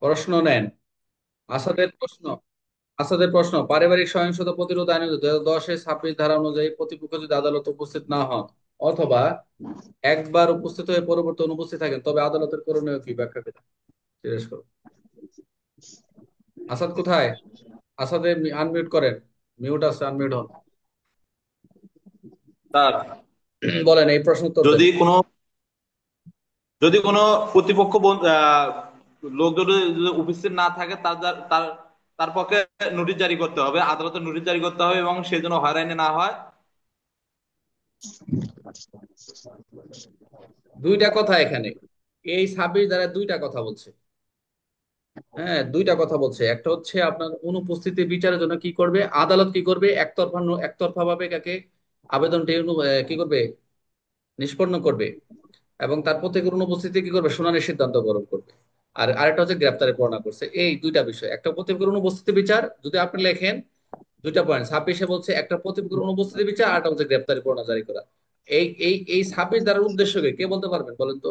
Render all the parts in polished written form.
প্রশ্ন নেন। আসাদের প্রশ্ন পারিবারিক সহিংসতা প্রতিরোধ আইন 2010-এর 26 ধারা অনুযায়ী প্রতিপক্ষ যদি আদালতে উপস্থিত না হন অথবা একবার উপস্থিত হয়ে পরবর্তী অনুপস্থিত থাকেন তবে আদালতের করণীয় কি ব্যাখ্যা পেতে জিজ্ঞেস করো। আসাদ কোথায়? আসাদে আনমিউট করেন। মিউট আছে, আনমিউট হন। স্যার, বলেন এই প্রশ্ন উত্তর দেন। যদি কোনো যদি কোনো প্রতিপক্ষ লোক যদি উপস্থিত না থাকে তার তার তার পক্ষে নোটিশ জারি করতে হবে, আদালতে নোটিশ জারি করতে হবে এবং সে যেন হয়রানি না হয়। দুইটা কথা এখানে, এই 26 ধারায় দুইটা কথা বলছে। হ্যাঁ, দুইটা কথা বলছে। একটা হচ্ছে আপনার অনুপস্থিতি বিচারের জন্য কি করবে আদালত, কি করবে একতরফা ভাবে কাকে আবেদনটি কি করবে, নিষ্পন্ন করবে, এবং তার প্রত্যেকের অনুপস্থিতি কি করবে, শুনানির সিদ্ধান্ত গ্রহণ করবে। আর আরেকটা হচ্ছে গ্রেপ্তারে পরোয়ানা করছে। এই দুইটা বিষয়, একটা প্রত্যেকের অনুপস্থিতি বিচার যদি আপনি লেখেন, দুইটা পয়েন্ট 26-এ বলছে, একটা প্রত্যেকের অনুপস্থিতি বিচার, আরেকটা হচ্ছে গ্রেপ্তারে পরোয়ানা জারি করা। এই 26 ধারার উদ্দেশ্য কি কে বলতে পারবেন বলেন তো?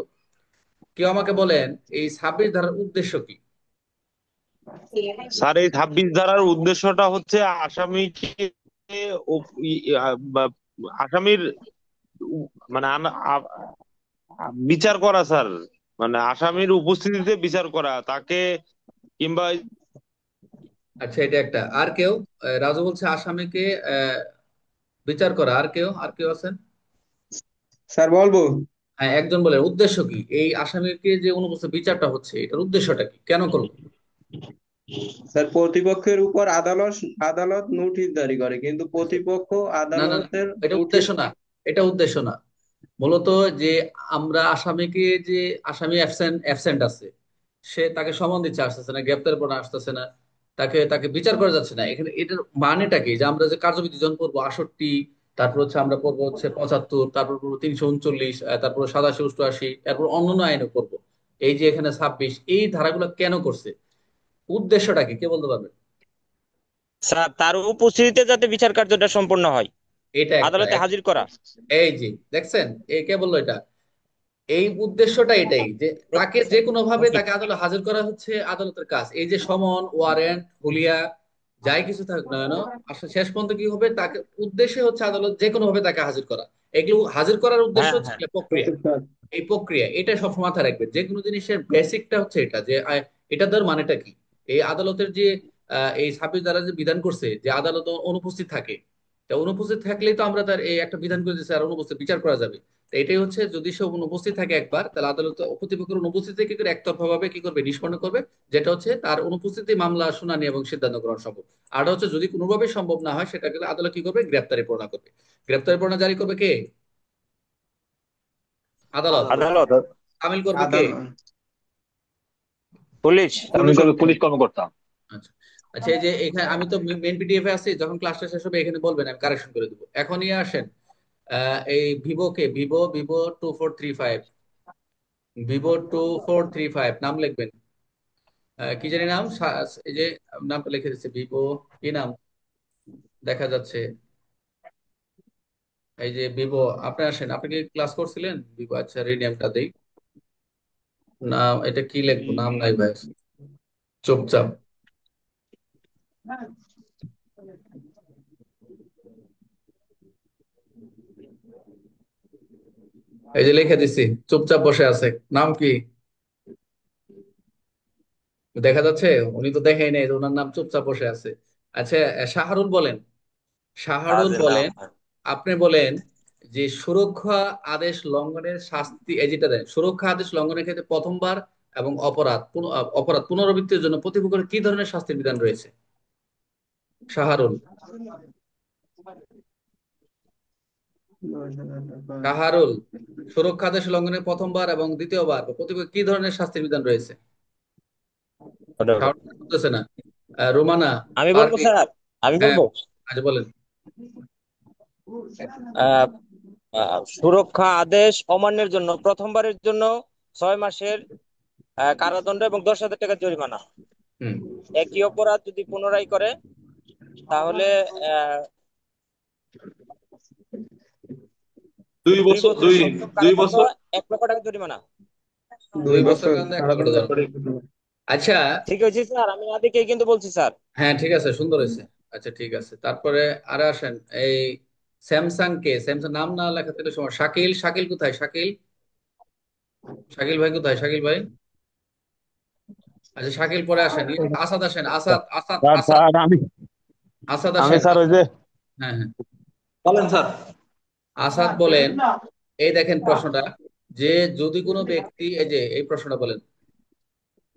কেউ আমাকে বলেন এই 26 ধারার উদ্দেশ্য কি? স্যার, এই 26 ধারার উদ্দেশ্যটা হচ্ছে আসামিকে আসামির মানে বিচার করা স্যার। মানে আসামির উপস্থিতিতে বিচার করা তাকে, কিংবা আচ্ছা, এটা একটা। আর কেউ? রাজু বলছে আসামিকে আহ, বিচার করা। আর কেউ আছেন? স্যার বলবো। হ্যাঁ, একজন বলেন উদ্দেশ্য কি, এই আসামিকে যে অনুপস্থিত বিচারটা হচ্ছে এটার উদ্দেশ্যটা কি, কেন করলো? স্যার, প্রতিপক্ষের উপর আদালত আদালত নোটিশ জারি করে, কিন্তু প্রতিপক্ষ না না না, আদালতের এটা নোটিশ। উদ্দেশ্য না। এটা উদ্দেশ্য না। মূলত যে আমরা আসামিকে, যে আসামি অ্যাবসেন্ট আছে, সে তাকে সমন দিচ্ছে, আসতেছে না, গ্রেপ্তার পর আসতেছে না, তাকে তাকে বিচার করা যাচ্ছে না। এখানে এটার মানেটা কি, যে আমরা যে কার্যবিধি যখন পড়বো 68, তারপর হচ্ছে আমরা পড়বো হচ্ছে 75, তারপর পড়বো 339, তারপর 87, 88, এরপর অন্যান্য আইনও পড়বো। এই যে এখানে 26, এই ধারাগুলো কেন করছে, উদ্দেশ্যটা কি কে বলতে পারবে? স্যার, তার উপস্থিতিতে যাতে বিচার কার্যটা সম্পন্ন হয়, এটা একটা আদালতে হাজির করা। এই যে দেখছেন, এ কে বললো এটা? এই উদ্দেশ্যটা এটাই, যে তাকে যে কোনো ভাবে তাকে আদালতে হাজির করা হচ্ছে আদালতের কাজ। এই যে সমন, ওয়ারেন্ট, হুলিয়া, যাই কিছু থাকুক না কেন, আসলে শেষ পর্যন্ত কি হবে, তাকে উদ্দেশ্যে হচ্ছে আদালত যে কোনো ভাবে তাকে হাজির করা। এগুলো হাজির করার উদ্দেশ্য হ্যাঁ, হচ্ছে হ্যাঁ। একটা প্রক্রিয়া। এই প্রক্রিয়া এটা সবসময় মাথায় রাখবেন, যে কোনো জিনিসের বেসিকটা হচ্ছে এটা, যে এটা ধর মানেটা কি। এই আদালতের যে এই 26 দ্বারা যে বিধান করছে যে আদালত অনুপস্থিত থাকে, তা অনুপস্থিত থাকলেই তো আমরা তার এই একটা বিধান করে দিচ্ছি আর অনুপস্থিত বিচার করা যাবে। তো এটাই হচ্ছে, যদি সে অনুপস্থিত থাকে একবার, তাহলে আদালত প্রতিপক্ষের অনুপস্থিতি কি করে একতরফা ভাবে কি করবে, নিষ্পন্ন করবে। যেটা হচ্ছে তার অনুপস্থিতি মামলা শুনানি এবং সিদ্ধান্ত গ্রহণ সম্ভব। আর হচ্ছে যদি কোনোভাবেই সম্ভব না হয়, সেটাকে আদালত কি করবে, গ্রেপ্তারে পরোয়ানা করবে। গ্রেপ্তারি পরোয়ানা জারি করবে কে? আদালত। আদালত। তামিল করবে কে? আদালত। পুলিশ। আমি পুলিশ। করবে পুলিশ কর্মকর্তা। আচ্ছা। আচ্ছা, এই যে এখানে আমি তো মেন পিডিএফ এ আছি, যখন ক্লাসটা শেষ হবে এখানে বলবেন, আমি কারেকশন করে দেবো। এখনই আসেন। এই ভিভো 2435, ভিভো 2435 নাম লিখবেন। কি জানি নাম, এই যে নামটা লিখে দিচ্ছে ভিভো, কি নাম দেখা যাচ্ছে, এই যে ভিভো। আপনি আসেন, আপনি কি ক্লাস করছিলেন ভিভো? আচ্ছা, রিনেমটা দেই। নাম এটা কি লিখবো, নাম নাই ভাই, চুপচাপ। এই যে লিখে দিছি, চুপচাপ বসে আছে। নাম কি দেখা যাচ্ছে? উনি তো দেখেই নাই যে ওনার নাম, চুপচাপ বসে আছে। আচ্ছা, শাহরুল বলেন। শাহরুল কাজের নাম। বলেন, আপনি বলেন যে সুরক্ষা আদেশ লঙ্ঘনের শাস্তি, এই যেটা দেন, সুরক্ষা আদেশ লঙ্ঘনের ক্ষেত্রে প্রথমবার এবং অপরাধ পুনরাবৃত্তির জন্য প্রতিপক্ষের কি ধরনের শাস্তির বিধান রয়েছে? শাহরুল। শাহরুল, সুরক্ষা আদেশ লঙ্ঘনের প্রথমবার এবং দ্বিতীয়বার প্রতিপক্ষ কি ধরনের শাস্তির বিধান রয়েছে? শাহরুল বলতেছে না। রোমানা, আমি বলবো পারভীন। স্যার, আমি হ্যাঁ, বলবো। আচ্ছা বলেন। আহ, সুরক্ষা আদেশ অমান্যের জন্য প্রথমবারের জন্য 6 মাসের কারাদণ্ড এবং 10,000 টাকা জরিমানা। হুম। একই অপরাধ যদি পুনরায় করে, তাহলে আহ, 2 বছর দুই সশ্রম দুই কারাদণ্ড, বছর 1 লক্ষ টাকা জরিমানা। 2 2 বছর বছর কারাদণ্ড, 1 লক্ষ টাকা কারাদণ্ড জরিমানা। করে। আচ্ছা। ঠিক হয়েছে স্যার, আমি না দেখেই কিন্তু বলছি স্যার। হ্যাঁ ঠিক আছে, সুন্দর হয়েছে। আচ্ছা ঠিক আছে, তারপরে আরে আসেন এই স্যামসাং কে, স্যামসাং নাম না লেখাতে তো সময়। শাকিল, শাকিল কোথায় শাকিল? শাকিল ভাই কোথায় শাকিল ভাই? আচ্ছা শাকিল পরে আসেন। আসাদ আসেন, আসাদ আসাদ স্যার আসাদ। স্যার আমি আসাদ আমি আসেন স্যার ওই আসাদ। যে হ্যাঁ হ্যাঁ। বলেন স্যার। আসাদ বলেন, এই দেখেন প্রশ্নটা, যে যদি কোনো ব্যক্তি, এই যে এই প্রশ্নটা বলেন,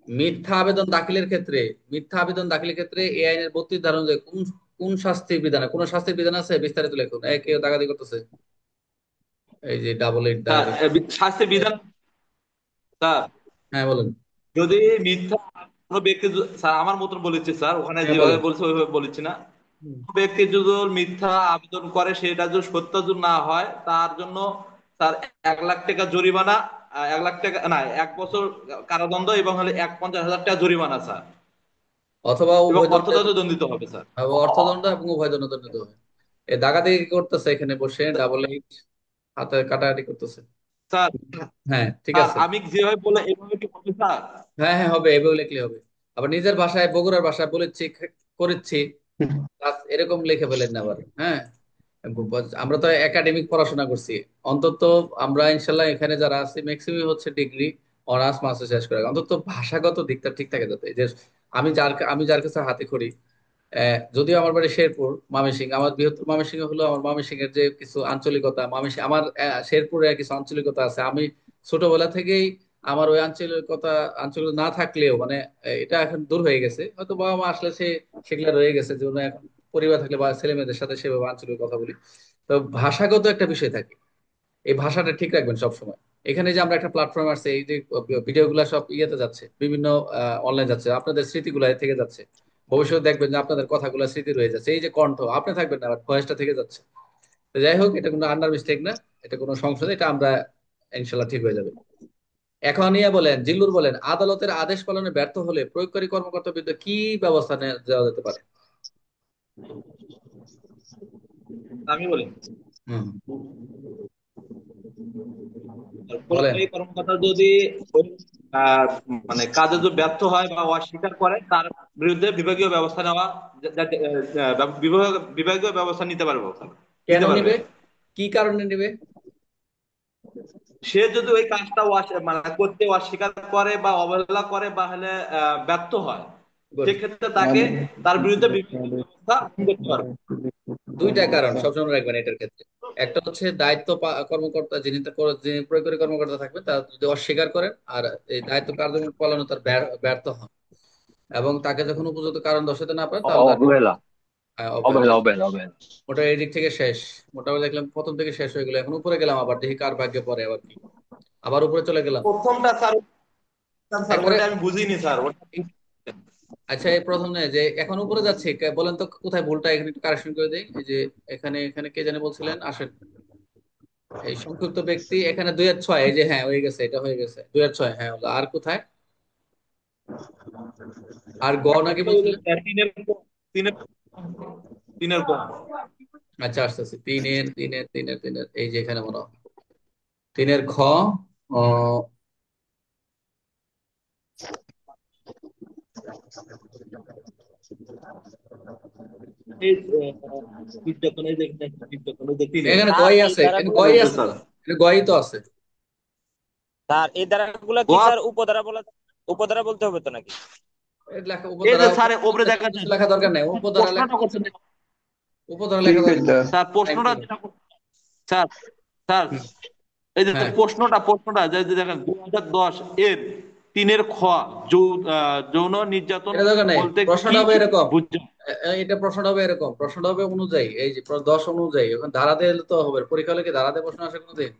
মিথ্যা আবেদন দাখিলের ক্ষেত্রে, মিথ্যা আবেদন দাখিলের ক্ষেত্রে এই আইনের 32 ধারা অনুযায়ী কোন কোন শাস্তির বিধান, কোন শাস্তির বিধান আছে বিস্তারিত লিখুন। কেউ দাগাদি করতেছে, এই যে ডাবল এইট স্যার দাগাদি। শাস্তির বিধান, স্যার হ্যাঁ বলেন। যদি মিথ্যা কোনো ব্যক্তি স্যার আমার মতন বলেছি স্যার, ওখানে হ্যাঁ যেভাবে বলেন। বলছে ওইভাবে বলেছি না। হুম। কোনো ব্যক্তি যদি মিথ্যা আবেদন করে সেটা যদি সত্য যদি না হয় তার জন্য স্যার 1 লাখ টাকা জরিমানা, 1 লাখ টাকা না, 1 বছর কারাদণ্ড এবং হলে 1,50,000 টাকা জরিমানা স্যার, অথবা এবং উভয় দণ্ডে, অর্থদণ্ড দণ্ডিত হবে স্যার। অর্থদণ্ড এবং উভয় দণ্ড দণ্ডিত হবে। এই দাগাদি কি করতেছে এখানে বসে, ডাবল এইট হাতে কাটাকাটি করতেছে। স্যার হ্যাঁ ঠিক স্যার আছে। আমি যেভাবে বলে এভাবে কি হবে স্যার? হ্যাঁ হ্যাঁ হবে, এভাবে লিখলে হবে। আবার নিজের ভাষায় বগুড়ার ভাষায় বলেছি, করেছি, ব্যাস এরকম লিখে ফেলেন না আবার। হ্যাঁ, আমরা তো একাডেমিক পড়াশোনা করছি অন্তত। আমরা ইনশাল্লাহ এখানে যারা আছি ম্যাক্সিমাম হচ্ছে ডিগ্রি, অনার্স মাস্টার শেষ করে, অন্তত ভাষাগত দিকটা ঠিক থাকে যাতে। এই যে আমি যার কাছে হাতে খড়ি, যদিও আমার বাড়ি শেরপুর ময়মনসিংহ, আমার বৃহত্তর ময়মনসিংহ হলো, আমার ময়মনসিংহের যে কিছু আঞ্চলিকতা, ময়মনসিংহ আমার শেরপুরে কিছু আঞ্চলিকতা আছে। আমি ছোটবেলা থেকেই আমার ওই আঞ্চলিক না থাকলেও মানে এটা এখন দূর হয়ে গেছে, হয়তো বাবা মা আসলে সেগুলা রয়ে গেছে, যে এখন পরিবার থাকলে বা ছেলে মেয়েদের সাথে সেভাবে আঞ্চলিক কথা বলি। তো ভাষাগত একটা বিষয় থাকে, এই ভাষাটা ঠিক রাখবেন সবসময়। এখানে যে আমরা একটা প্ল্যাটফর্ম আছে, এই যে ভিডিও গুলা সব ইয়েতে যাচ্ছে, বিভিন্ন অনলাইন যাচ্ছে, আপনাদের স্মৃতিগুলা থেকে যাচ্ছে। ভবিষ্যতে দেখবেন যে আপনাদের কথাগুলো স্মৃতি রয়ে যাচ্ছে, এই যে কণ্ঠ আপনি থাকবেন না, ভয়েসটা থেকে যাচ্ছে। তো যাই হোক, এটা কোনো আন্ডার মিস্টেক না, এটা কোনো সংশোধন, এটা আমরা ইনশাল্লাহ ঠিক হয়ে যাবে। এখন ইয়ে বলেন, জিল্লুর বলেন, আদালতের আদেশ পালনে ব্যর্থ হলে প্রয়োগকারী কর্মকর্তার বিরুদ্ধে কি ব্যবস্থা দেওয়া যেতে পারে? আমি বলি, হুম, বলেন। পরিবাহী কর্মকর্তা যদি ওই, আহ, মানে কাজে যদি ব্যর্থ হয় বা অস্বীকার করে তার বিরুদ্ধে বিভাগীয় ব্যবস্থা নেওয়া, বিভাগীয় ব্যবস্থা নিতে পারবে স্যার, কেন নিতে পারবে। নিবে? কি কারণে নিবে? সে যদি ওই কাজটা মানে করতে অস্বীকার করে বা অবহেলা করে বা হলে ব্যর্থ হয়, গুড। সেক্ষেত্রে তাকে তার বিরুদ্ধে বিভাগীয় ব্যবস্থা গ্রহণ করতে পারবে। দুইটা কারণ সবসময় রাখবেন এটার ক্ষেত্রে। একটা হচ্ছে দায়িত্ব কর্মকর্তা, যিনি প্রয়োগকারী কর্মকর্তা থাকবেন, তার যদি অস্বীকার করেন আর এই দায়িত্ব কার্যক্রম পালনে তার ব্যর্থ হন, এবং তাকে যখন উপযুক্ত কারণ দর্শাতে না পারেন, তাহলে তার অবহেলা অবহেলা। অবহেলা অবহেলা অবহেলা। ওটা এই দিক থেকে শেষ। মোটামুটি দেখলাম প্রথম থেকে শেষ হয়ে গেল, এখন উপরে গেলাম, আবার দেখি কার ভাগ্যে পড়ে আবার কি। আবার উপরে চলে গেলাম। প্রথমটা স্যার, স্যার একবারে। ওইটা আমি বুঝিনি স্যার ওটা। আচ্ছা এই প্রথম নয় যে এখন উপরে যাচ্ছে, বলেন তো কোথায় ভুলটা, এখানে একটু কারেকশন করে দেই। এই যে এখানে এখানে কে জানে বলছিলেন, আসেন। এই সংক্ষিপ্ত ব্যক্তি এখানে 2-6, এই যে হ্যাঁ হয়ে গেছে, এটা হয়ে গেছে 2-6, হ্যাঁ হলো। আর কোথায়? আর গ নাকি একটা হলো বলছিলেন? তিনের তিনের তিনের কম। আচ্ছা আস্তে আস্তে, তিনের এই যে এখানে মনে হয় তিনের খ। ও, এই বিজ্ঞাপন, এই যে বিজ্ঞাপন, এই যে তিনের এখানে স্যার গই এই আছে, এখানে ধারাগুলো গই বলছে আছে তো, স্যার। এখানে গই তো আছে। স্যার এই ধারাগুলো কি গোয়া, স্যার উপধারা বলা, উপধারা বলতে হবে তো নাকি? এর লেখা এই উপধারা, যে স্যার উপরে দেখা কোনো কিছু যায় লেখা দরকার নেই, উপধারা লেখা প্রশ্নটা বলছে করছেন, না। উপধারা ঠিক লেখা দরকার হইতো। নেই। স্যার টাইম প্রশ্নটা কিল। যেটা স্যার, স্যার হুম, এই যে হ্যাঁ প্রশ্নটা যে দেখেন 2010 এর তিনের খ, যৌন নির্যাতন এটা দরকার নেই, বলতে কি প্রশ্নটা হবে এরকম। বুঝছেন? এটা প্রশ্নটা হবে এরকম, প্রশ্নটা হবে অনুযায়ী, এই যে 10 অনুযায়ী, এখন ধারা দিয়ে তো হবে, পরীক্ষা হলে কি ধারা দিয়ে প্রশ্ন আসে কোনোদিন?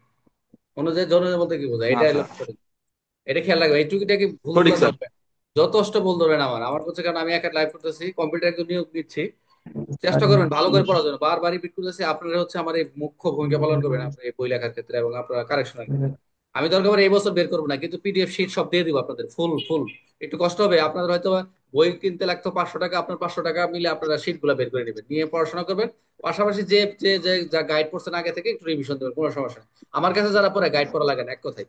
অনুযায়ী জনের বলতে কি বোঝায়, না এটা স্যার, লক্ষ্য করুন। এটা খেয়াল রাখবেন, এইটুকুটা কি সঠিক ভুলগুলো স্যার। ধরবেন। যথেষ্ট ভুল ধরবেন আমার কাছে, কারণ আমি একা লাইভ করতেছি, কম্পিউটার একজন নিয়োগ দিচ্ছি। চেষ্টা করবেন ভালো করে পড়ার জন্য, বারবার রিপিট করতেছি, আপনারা হচ্ছে আমার এই মুখ্য ভূমিকা পালন করবেন আপনার এই বই লেখার ক্ষেত্রে এবং আপনার কারেকশনের ক্ষেত্রে। আমি দরকার পড়ে এই বছর বের করবো না, কিন্তু পিডিএফ শিট সব দিয়ে দিব আপনাদের, ফুল ফুল। একটু কষ্ট হবে আপনাদের হয়তো, বই কিনতে লাগতো 500 টাকা, আপনার 500 টাকা মিলে আপনারা শিট গুলা বের করে নেবেন, নিয়ে পড়াশোনা করবেন। পাশাপাশি যে যে যে যা গাইড পড়ছেন আগে থেকে একটু রিভিশন দেবেন, কোনো সমস্যা নেই। আমার কাছে যারা পড়ে গাইড পড়া লাগে না, এক কথায়।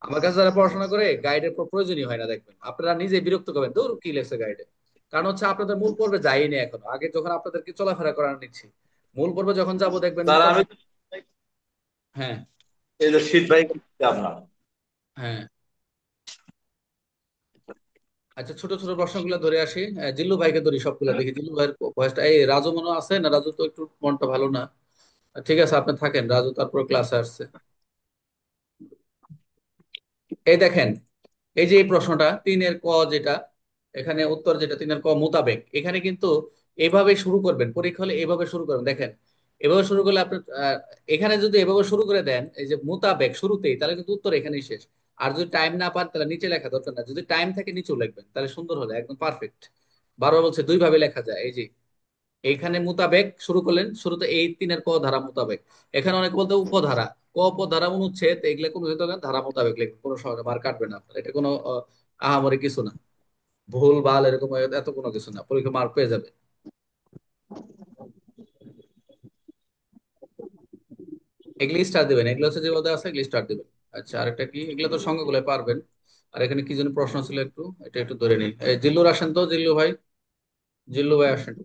আমার কাছে যারা পড়াশোনা করে গাইডের প্রয়োজনই হয় না, দেখবেন আপনারা নিজে বিরক্ত করবেন, দূর কি লেখছে গাইডে। কারণ হচ্ছে আপনাদের মূল পর্বে যাইনি এখনো, আগে যখন আপনাদেরকে চলাফেরা করানো নিচ্ছি, মূল পর্বে যখন যাব দেখবেন স্যার মোটা। আমি হ্যাঁ। এই যে শীত ভাই আপনার হ্যাঁ। আচ্ছা, ছোট ছোট প্রশ্নগুলো ধরে আসি। জিল্লু ভাইকে ধরি সবগুলো, দেখি জিল্লু ভাইয়ের ভয়েসটা। এই রাজু মনে আছে না? রাজু তো একটু মনটা ভালো না। ঠিক আছে, আপনি থাকেন, রাজু তারপর ক্লাসে আসছে। এই দেখেন, এই যে এই প্রশ্নটা 3-এর ক যেটা, এখানে উত্তর যেটা 3-এর ক মোতাবেক, এখানে কিন্তু এভাবে শুরু করবেন, পরীক্ষা হলে এভাবে শুরু করবেন। দেখেন, এভাবে শুরু করলে আপনি এখানে যদি এভাবে শুরু করে দেন, এই যে মোতাবেক শুরুতেই, তাহলে কিন্তু উত্তর এখানেই শেষ। আর যদি টাইম না পান তাহলে নিচে লেখা দরকার না, যদি টাইম থাকে নিচেও লিখবেন, তাহলে সুন্দর হলে একদম পারফেক্ট। বারবার বলছে দুই ভাবে লেখা যায়। এই যে এইখানে মোতাবেক শুরু করলেন, শুরুতে এই 3-এর ক ধারা মোতাবেক। এখানে অনেকে বলতে উপধারা, ক উপধারা অনুচ্ছেদ, এগুলো কোনো ধারা মোতাবেক লিখবেন, কোনো সময় মার কাটবে না আপনার, এটা কোনো আহামরি কিছু না, ভুল ভাল এরকম এত কোনো কিছু না, পরীক্ষা মার্ক পেয়ে যাবে। এগুলি স্টার দিবেন, এগুলো হচ্ছে যে আছে, এগুলি স্টার দিবেন। আচ্ছা, আরেকটা কি, এগুলো তো সঙ্গগুলো পারবেন। আর এখানে কি যেন প্রশ্ন ছিল, একটু এটা একটু ধরে নিই। জিল্লুর আসেন তো, জিল্লু ভাই, জিল্লু ভাই আসেন।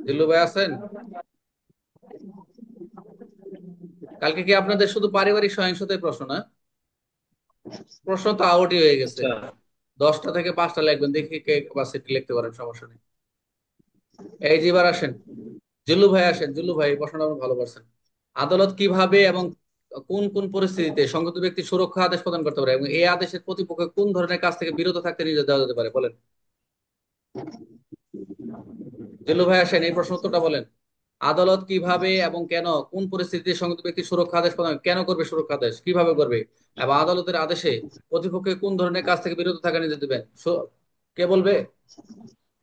জিল্লু ভাই আছেন? কালকে কি আপনাদের শুধু পারিবারিক সহিংসতার প্রশ্ন না? প্রশ্ন তো আউটই হয়ে গেছে। আচ্ছা 10টা থেকে 5টা লিখবেন, দেখি কে ক্যাপাসিটি লিখতে পারেন, সমস্যা নেই। এই যে এবার আসেন, জিল্লু ভাই আসেন। জিল্লু ভাই, প্রশ্নটা আপনি ভালো পারছেন। আদালত কিভাবে এবং কোন কোন পরিস্থিতিতে সংগত ব্যক্তি সুরক্ষা আদেশ প্রদান করতে পারে, এবং এই আদেশের প্রতিপক্ষ কোন ধরনের কাজ থেকে বিরত থাকতে নির্দেশ দেওয়া যেতে পারে, বলেন। জিল্লু ভাই আসেন, এই প্রশ্ন উত্তরটা বলেন। আদালত কিভাবে এবং কেন, কোন পরিস্থিতিতে সংগত ব্যক্তি সুরক্ষা আদেশ প্রদান, কেন করবে সুরক্ষা আদেশ, কিভাবে করবে, এবং আদালতের আদেশে প্রতিপক্ষকে কোন ধরনের কাজ থেকে বিরত থাকা নির্দেশ দেবেন, কে বলবে?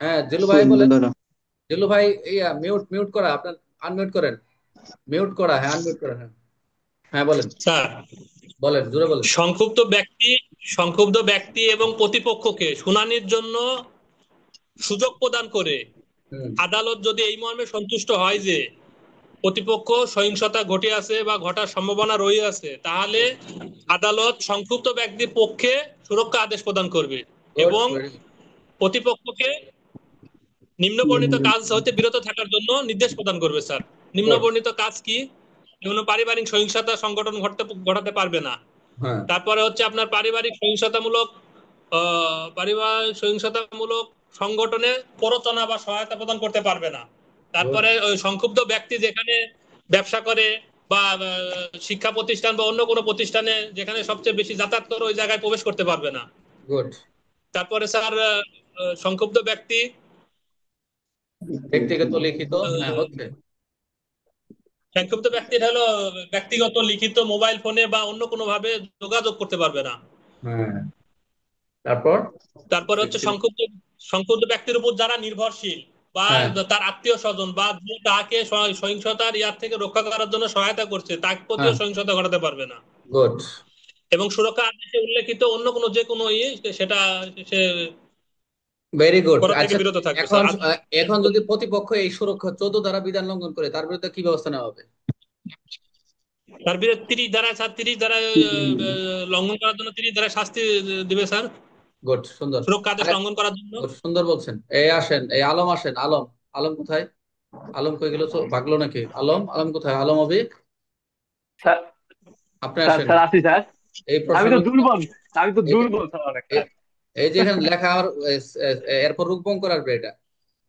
হ্যাঁ, জিল্লু ভাই বলেন। ধরো। জিল্লু ভাই, ইয়া মিউট মিউট করা আপনার, আনমিউট করেন। মিউট করা, হ্যাঁ আনমিউট করা, হ্যাঁ। হ্যাঁ বলেন, স্যার, বলেন জোরে বলেন। সংক্ষুব্ধ ব্যক্তি এবং প্রতিপক্ষকে শুনানির জন্য সুযোগ প্রদান করে হুম। আদালত যদি এই মর্মে সন্তুষ্ট হয় যে প্রতিপক্ষ সহিংসতা ঘটিয়াছে বা ঘটার সম্ভাবনা রহিয়াছে, তাহলে আদালত সংক্ষুব্ধ ব্যক্তির পক্ষে সুরক্ষা আদেশ প্রদান করবে গুড, এবং ভেরি প্রতিপক্ষকে নিম্নবর্ণিত কাজ হতে বিরত থাকার জন্য নির্দেশ প্রদান করবে। Sir, good. নিম্নবর্ণিত কাজ কি? যেমন পারিবারিক সহিংসতা সংগঠন ঘটাতে পারবে না। হ্যাঁ। তারপরে হচ্ছে আপনার পারিবারিক সহিংসতামূলক সংগঠনে প্ররোচনা বা সহায়তা প্রদান করতে পারবে না। গুড। তারপরে ওই সংক্ষুব্ধ ব্যক্তি যেখানে ব্যবসা করে বা শিক্ষা প্রতিষ্ঠান বা অন্য কোনো প্রতিষ্ঠানে যেখানে সবচেয়ে বেশি যাতায়াত করে, ওই জায়গায় প্রবেশ করতে পারবে না। গুড। তারপরে স্যার, সংক্ষুব্ধ ব্যক্তি ব্যক্তিগত লিখিত, হ্যাঁ আহ, হচ্ছে। সংক্ষুব্ধ ব্যক্তির হলো ব্যক্তিগত লিখিত মোবাইল ফোনে বা অন্য কোনো ভাবে যোগাযোগ করতে পারবে না। হ্যাঁ। তারপর। তারপরে হচ্ছে সংক্ষুব্ধ ব্যক্তির উপর যারা নির্ভরশীল বা হ্যাঁ। তার আত্মীয় স্বজন বা যে তাকে সহিংসতার ইয়ার থেকে রক্ষা করার জন্য সহায়তা করছে, তার হ্যাঁ। প্রতিও সহিংসতা ঘটাতে পারবে না। গুড। এবং সুরক্ষা আদেশে উল্লেখিত অন্য কোনো যে কোনো সেটা সে ভেরি গুড। করা থেকে আচ্ছা, বিরত থাকবে এখন স্যার। এখন যদি প্রতিপক্ষ এই সুরক্ষা 14 ধারা বিধান লঙ্ঘন করে, তার বিরুদ্ধে কি ব্যবস্থা নেওয়া হবে? তার বিরুদ্ধে 30 ধারা, স্যার 30 ধারা লঙ্ঘন করার জন্য 30 ধারা শাস্তি দিবে স্যার, গুড, সুন্দর। সুরক্ষা আদেশ আরে, লঙ্ঘন করার জন্য। গুড, সুন্দর বলছেন। এই আসেন, এই আলম আসেন, আলম। আলম কোথায়? আলম কই গেল, তো ভাগলো নাকি? আলম, আলম কোথায়? আলম অবি, স্যার, আপনি স্যার আসেন। স্যার আছি স্যার। এই আমি তো প্রশ্নগুলো, দুর্বল, আমি তো এই দুর্বল স্যার অনেকটা। এই- এই যে এখানে লেখা আমার এরপর রূপবঙ্কর আসবে এটা,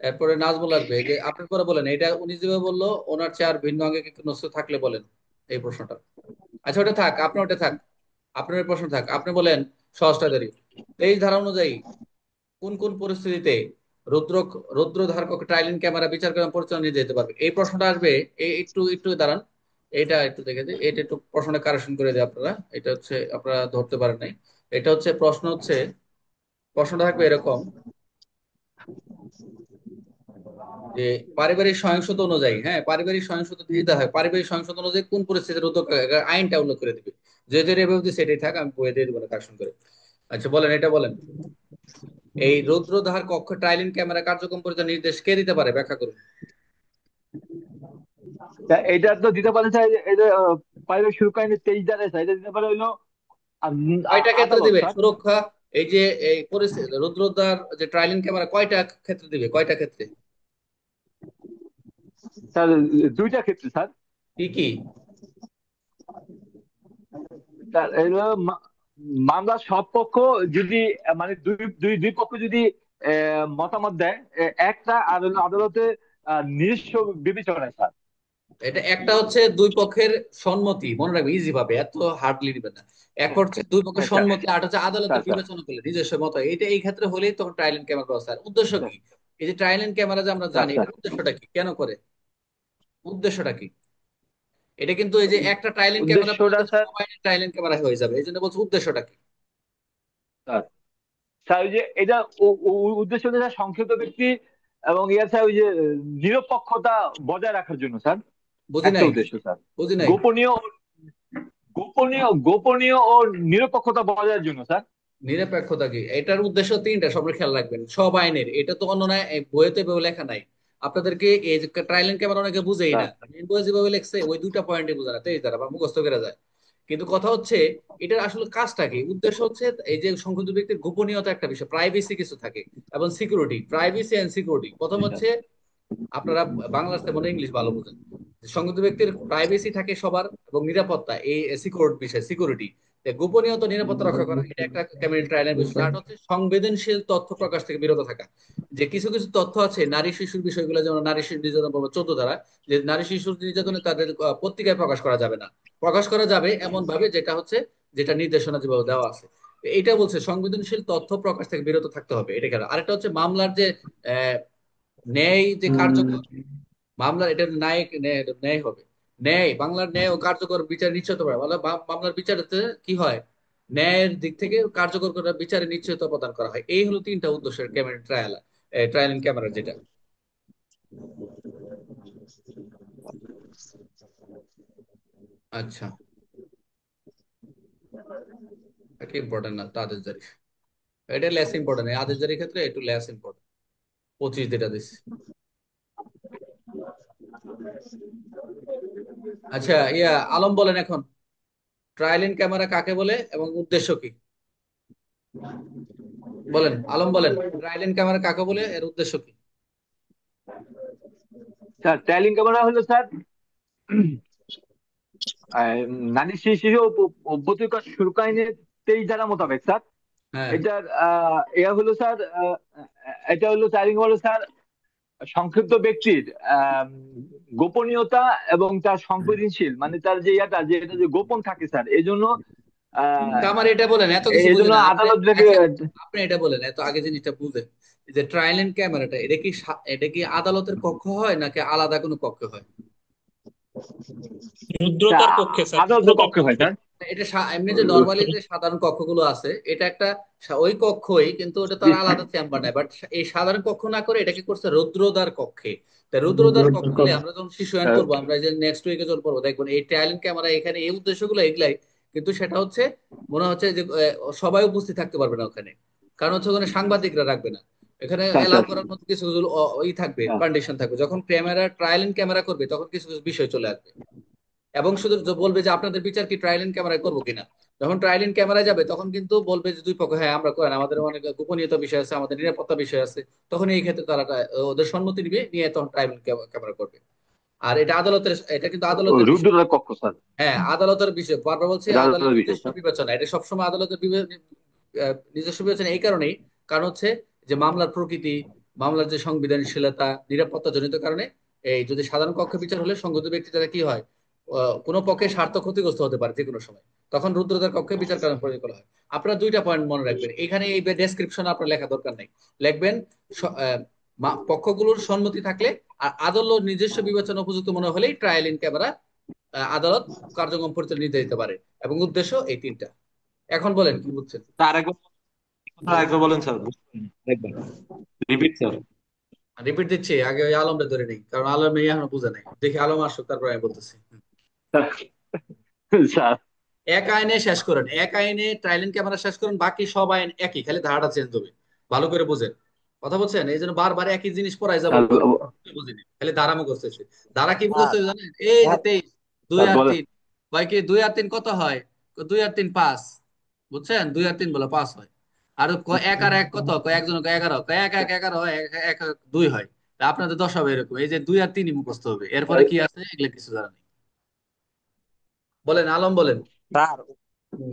এরপরে নাজমুল আসবে। এই যে আপনি করে বলেন, এটা উনি যেভাবে বললো, ওনার চেয়ে আর ভিন্ন অঙ্গে কিছু নষ্ট থাকলে বলেন এই প্রশ্নটা। আচ্ছা, ওটা থাক, আপনার ওটা থাক, আপনার ওই প্রশ্ন থাক, আপনি বলেন সহস্টাধারী। 23 ধারা অনুযায়ী কোন কোন পরিস্থিতিতে রুদ্র রুদ্রধারক ট্রাইলিং ক্যামেরা বিচার করে পরিচালনা নিয়ে যেতে পারবে, এই প্রশ্নটা আসবে। একটু একটু দাঁড়ান, এটা একটু দেখে দিই, এটা একটু প্রশ্নটা কারেকশন করে দিই আপনারা। এটা হচ্ছে আপনারা ধরতে পারেন নাই। এটা হচ্ছে প্রশ্ন, হচ্ছে প্রশ্নটা থাকবে এরকম যে পারিবারিক সহিংসতা অনুযায়ী, হ্যাঁ পারিবারিক সহিংসতা দিতে হয়, পারিবারিক সহিংসতা অনুযায়ী কোন পরিস্থিতির উদ্যোগ, আইনটা উল্লেখ করে দিবে। যে যে এভাবে সেটাই থাক, আমি বইয়ে দিয়ে দিবো কারেকশন করে। আচ্ছা বলেন, এটা বলেন। এই রৌদ্রধার কক্ষ ট্রায়ালিং ক্যামেরা কার্যক্রম পরিচালনার নির্দেশ কে দিতে পারে, ব্যাখ্যা করুন। এটা তো দিতে পারে স্যার, এটা পারিবারিক সুরক্ষা আইনের 23 ধারায় স্যার, এটা দিতে পারে হইলো কয়টা ক্ষেত্রে আদালত দিবে স্যার। সুরক্ষা? এই যে এই পরিস্থিতি রৌদ্রধার যে ট্রায়ালিং ক্যামেরা কয়টা ক্ষেত্রে দিবে, কয়টা ক্ষেত্রে? স্যার দুইটা ক্ষেত্রে স্যার। কি কি? স্যার এগুলো মামলার সব পক্ষ যদি মানে দুই দুই দুই পক্ষ যদি মতামত দেয় একটা, আর হলো আদালতে নিজস্ব বিবেচনায় স্যার। এটা একটা হচ্ছে দুই পক্ষের সম্মতি, মনে রাখবে ইজি ভাবে, এত হার্ডলি নেবেন না। এক হচ্ছে দুই পক্ষের হ্যাঁ স্যার। সম্মতি, আর হচ্ছে আদালতের স্যার স্যার বিবেচনা করলে নিজস্ব মত হয়। এটা এই ক্ষেত্রে হলেই তখন ট্রায়াল এন্ড ক্যামেরা ব্যবস্থা। উদ্দেশ্য স্যার কি? এই যে ট্রায়াল এন্ড ক্যামেরা যে আমরা স্যার জানি, স্যার এটার উদ্দেশ্যটা কি, কেন করে, উদ্দেশ্যটা কি? এটা কিন্তু এই যে একটা ট্রায়াল এন্ড ক্যামেরা বলে উদ্দেশ্যটা যে স্যার। সবাই ট্রায়াল এন্ড ক্যামেরা হয়ে যাবে, এই জন্য বলছে উদ্দেশ্যটা কি। স্যার স্যার ওই যে এটা উদ্দেশ্য হচ্ছে স্যার সংশ্লিষ্ট ব্যক্তি এবং ইয়ার স্যার ওই যে নিরপেক্ষতা বজায় রাখার জন্য স্যার। বুঝি একটা নাই, উদ্দেশ্য স্যার। বুঝি নাই। গোপনীয় গোপনীয় ও নিরপেক্ষতা বজায়ের জন্য স্যার। নিরপেক্ষতা কি, এটার উদ্দেশ্য তিনটা, সবাই খেয়াল রাখবেন, সব আইনের। এটা তো অন্য নাই, এই বইয়েতে বই লেখা নাই। আপনাদেরকে এই যে ট্রায়াল এন্ড ক্যামেরা অনেকে বুঝেই না, স্যার বইয়ে যেভাবে লেখছে ওই দুটা পয়েন্টে বোঝা না, তেইশ দ্বারা বা মুখস্থ করে যায়। কিন্তু কথা হচ্ছে এটার আসলে কাজটা কি, উদ্দেশ্য হচ্ছে এই যে সংখ্যালঘু ব্যক্তির গোপনীয়তা একটা বিষয়, প্রাইভেসি কিছু থাকে, এবং সিকিউরিটি, প্রাইভেসি এন্ড সিকিউরিটি। প্রথম জি স্যার। হচ্ছে আপনারা বাংলাতে মনে ইংলিশ ভালো বোঝেন, সংযুক্ত ব্যক্তির প্রাইভেসি থাকে সবার, এবং নিরাপত্তা, এই সিকিউর বিষয়, সিকিউরিটি, গোপনীয়তা, নিরাপত্তা রক্ষা করা, এটা একটা ক্রিমিনাল ট্রায়ালের বিষয়। আর হচ্ছে সংবেদনশীল তথ্য প্রকাশ থেকে বিরত থাকা। যে কিছু কিছু তথ্য আছে নারী শিশুর বিষয়গুলো, যেমন নারী শিশু নির্যাতন পর্ব 14 ধারা, যে নারী শিশুর নির্যাতনে তাদের পত্রিকায় প্রকাশ করা যাবে না। প্রকাশ করা যাবে এমন ভাবে যেটা হচ্ছে, যেটা নির্দেশনা যেভাবে দেওয়া আছে। এটা বলছে সংবেদনশীল তথ্য প্রকাশ থেকে বিরত থাকতে হবে, এটা কেন। আরেকটা হচ্ছে মামলার যে ন্যায় যে কার্যকর, মামলার এটা ন্যায়, ন্যায় ন্যায় হবে, ন্যায়, বাংলার ন্যায় ও কার্যকর বিচার নিশ্চিত করে, মানে মামলার বিচারেতে কি হয়, ন্যায়ের দিক থেকে কার্যকর করে বিচারে নিশ্চয়তা প্রদান করা হয়। এই হলো তিনটা উদ্দেশ্যের camera trial, trial and camera যেটা। আচ্ছা, এটা ইম্পর্টেন্ট না তো আদেশ জারি, এটা লেস ইম্পর্টেন্ট, আদেশ জারির ক্ষেত্রে একটু লেস ইম্পর্টেন্ট। 25 যেটা দিচ্ছে। আচ্ছা, আলম বলেন এখন, ট্রায়াল এন্ড ক্যামেরা কাকে বলে এবং উদ্দেশ্য কি? বলেন আলম, বলেন ট্রায়াল এন্ড ক্যামেরা কাকে বলে, এর উদ্দেশ্য কি? স্যার ট্রায়ালিং ক্যামেরা হলো স্যার নারী শিশু প্রতিকার সুরক্ষা আইনের 23 ধারা মোতাবেক স্যার। হ্যাঁ, এটার এয়া হলো স্যার এটা হলো ট্রায়ালিং হলো স্যার সংক্ষিপ্ত ব্যক্তির আহ, গোপনীয়তা এবং তার সংবেদনশীল মানে তার যে ইয়াটা যে এটা যে গোপন থাকে স্যার, এই জন্য তা আমার এটা বলেন, এত কিছু এই বুঝি জন্য না আপনি। আদালত থেকে। আচ্ছা, আপনি এটা বলেন, এত আগে জিনিসটা বুঝেন, এই যে ট্রায়াল এন্ড ক্যামেরাটা, এটা কি এটা কি আদালতের কক্ষ হয় নাকি আলাদা কোনো কক্ষ হয়? রুদ্রতার কক্ষে স্যার, আদালতের রুদ্রতার পক্ষে হয় কক্ষে। স্যার। এটা এমনি যে নর্মালি যে সাধারণ কক্ষগুলো আছে, এটা একটা ওই কক্ষই, কিন্তু ওটা জি তার আলাদা চেম্বার নাই। বাট এই সাধারণ কক্ষ না করে এটাকে করছে রুদ্রদ্বার কক্ষে। তা রুদ্রদ্বার কক্ষ হলে আমরা যখন শিশু আইন স্যার। পড়বো, আমরা এই যে নেক্সট উইকে যখন পড়বো, দেখবেন এই ট্রায়াল এন্ড ক্যামেরা এখানে এই উদ্দেশ্যগুলো এগুলাই। কিন্তু সেটা হচ্ছে মনে হচ্ছে যে সবাই উপস্থিত থাকতে পারবে না ওখানে, কারণ হচ্ছে ওখানে সাংবাদিকরা রাখবে না। এখানে স্যার এলাও স্যার করার মতো কিছু কিছু ওই থাকবে, স্যার। কন্ডিশন থাকবে। যখন ক্যামেরা ট্রায়াল এন্ড ক্যামেরা করবে তখন কিছু কিছু বিষয় চলে আসবে, এবং শুধু বলবে যে আপনাদের বিচার কি ট্রায়াল এন্ড ক্যামেরায় করবো কিনা। যখন ট্রায়াল এন্ড ক্যামেরায় যাবে তখন কিন্তু বলবে যে দুই পক্ষ, হ্যাঁ আমরা করেন, আমাদের অনেক গোপনীয়তা বিষয় আছে, আমাদের নিরাপত্তা বিষয় আছে। তখন এই ক্ষেত্রে তারা ওদের সম্মতি নিবে, নিয়ে তখন ট্রায়াল এন্ড ক্যামেরা করবে। আর এটা আদালতের, এটা কিন্তু আদালতের বিষয়। রুদ্রতার কক্ষ স্যার। হ্যাঁ, আদালতের বিষয়, বারবার বলছি, এটা আদালতের আদালতের বিষয় নিজস্ব স্যার। বিবেচনা, এটা সবসময় আদালতের নিজস্ব বিবেচনা। এই কারণেই, কারণ হচ্ছে যে মামলার প্রকৃতি, মামলার যে সংবেদনশীলতা, নিরাপত্তা জনিত কারণে এই যদি সাধারণ কক্ষে বিচার হলে সংগত ব্যক্তি দ্বারা কি হয়, কোনো পক্ষে স্বার্থ ক্ষতিগ্রস্ত হতে পারে যে কোনো সময়, তখন রুদ্রতার কক্ষে বিচার কারণ প্রয়োগ করা হয়। আপনারা দুইটা পয়েন্ট মনে রাখবেন, এখানে এই ডেসক্রিপশন আপনার লেখা দরকার নাই। লিখবেন পক্ষগুলোর সম্মতি থাকলে আর আদালত নিজস্ব বিবেচনা উপযুক্ত মনে হলেই ট্রায়াল ইন ক্যামেরা আদালত কার্যক্রম পরিচালনা নিতে দিতে পারে, এবং উদ্দেশ্য এই তিনটা। এখন বলেন কি বুঝছেন? স্যার আরেকবার বলেন স্যার, রিপিট স্যার। রিপিট দিচ্ছি, আগে ওই আলমটা ধরে নেই, কারণ আলম এই এখনো বুঝে নাই, দেখি আলম আসুক তারপর আমি বলতেছি। স্যার এক আইনে শেষ করেন, এক আইনে ট্রায়াল এন্ড ক্যামেরা শেষ করেন, বাকি সব আইন একই, খালি ধারাটা চেঞ্জ হবে। ভালো করে বুঝেন, কথা বলছেন, এই জন্য বারবার একই জিনিস পড়াই যাব, স্যার বুঝিনি খালি ধারা মুখস্থ হয়েছে। ধারা কি মুখস্থ স্যার হয়েছে জানেন? এই যে স্যার 23, দুই স্যার আর বলেন। তিন ভাই, কি 2 আর 3 কত হয়? 2 আর 3 5, বুঝছেন? 2 আর 3 বলে 5 হয়। আর এক আর এক কত? একজন 11, এক এক 11 হয়, এক এক এক 2 হয়। তা আপনাদের 10 হবে এরকম। এই যে 2 আর 3ই মুখস্থ হবে, এরপরে কি আছে এগুলো কিছু জানা নেই। বলেন আলম, বলেন স্যার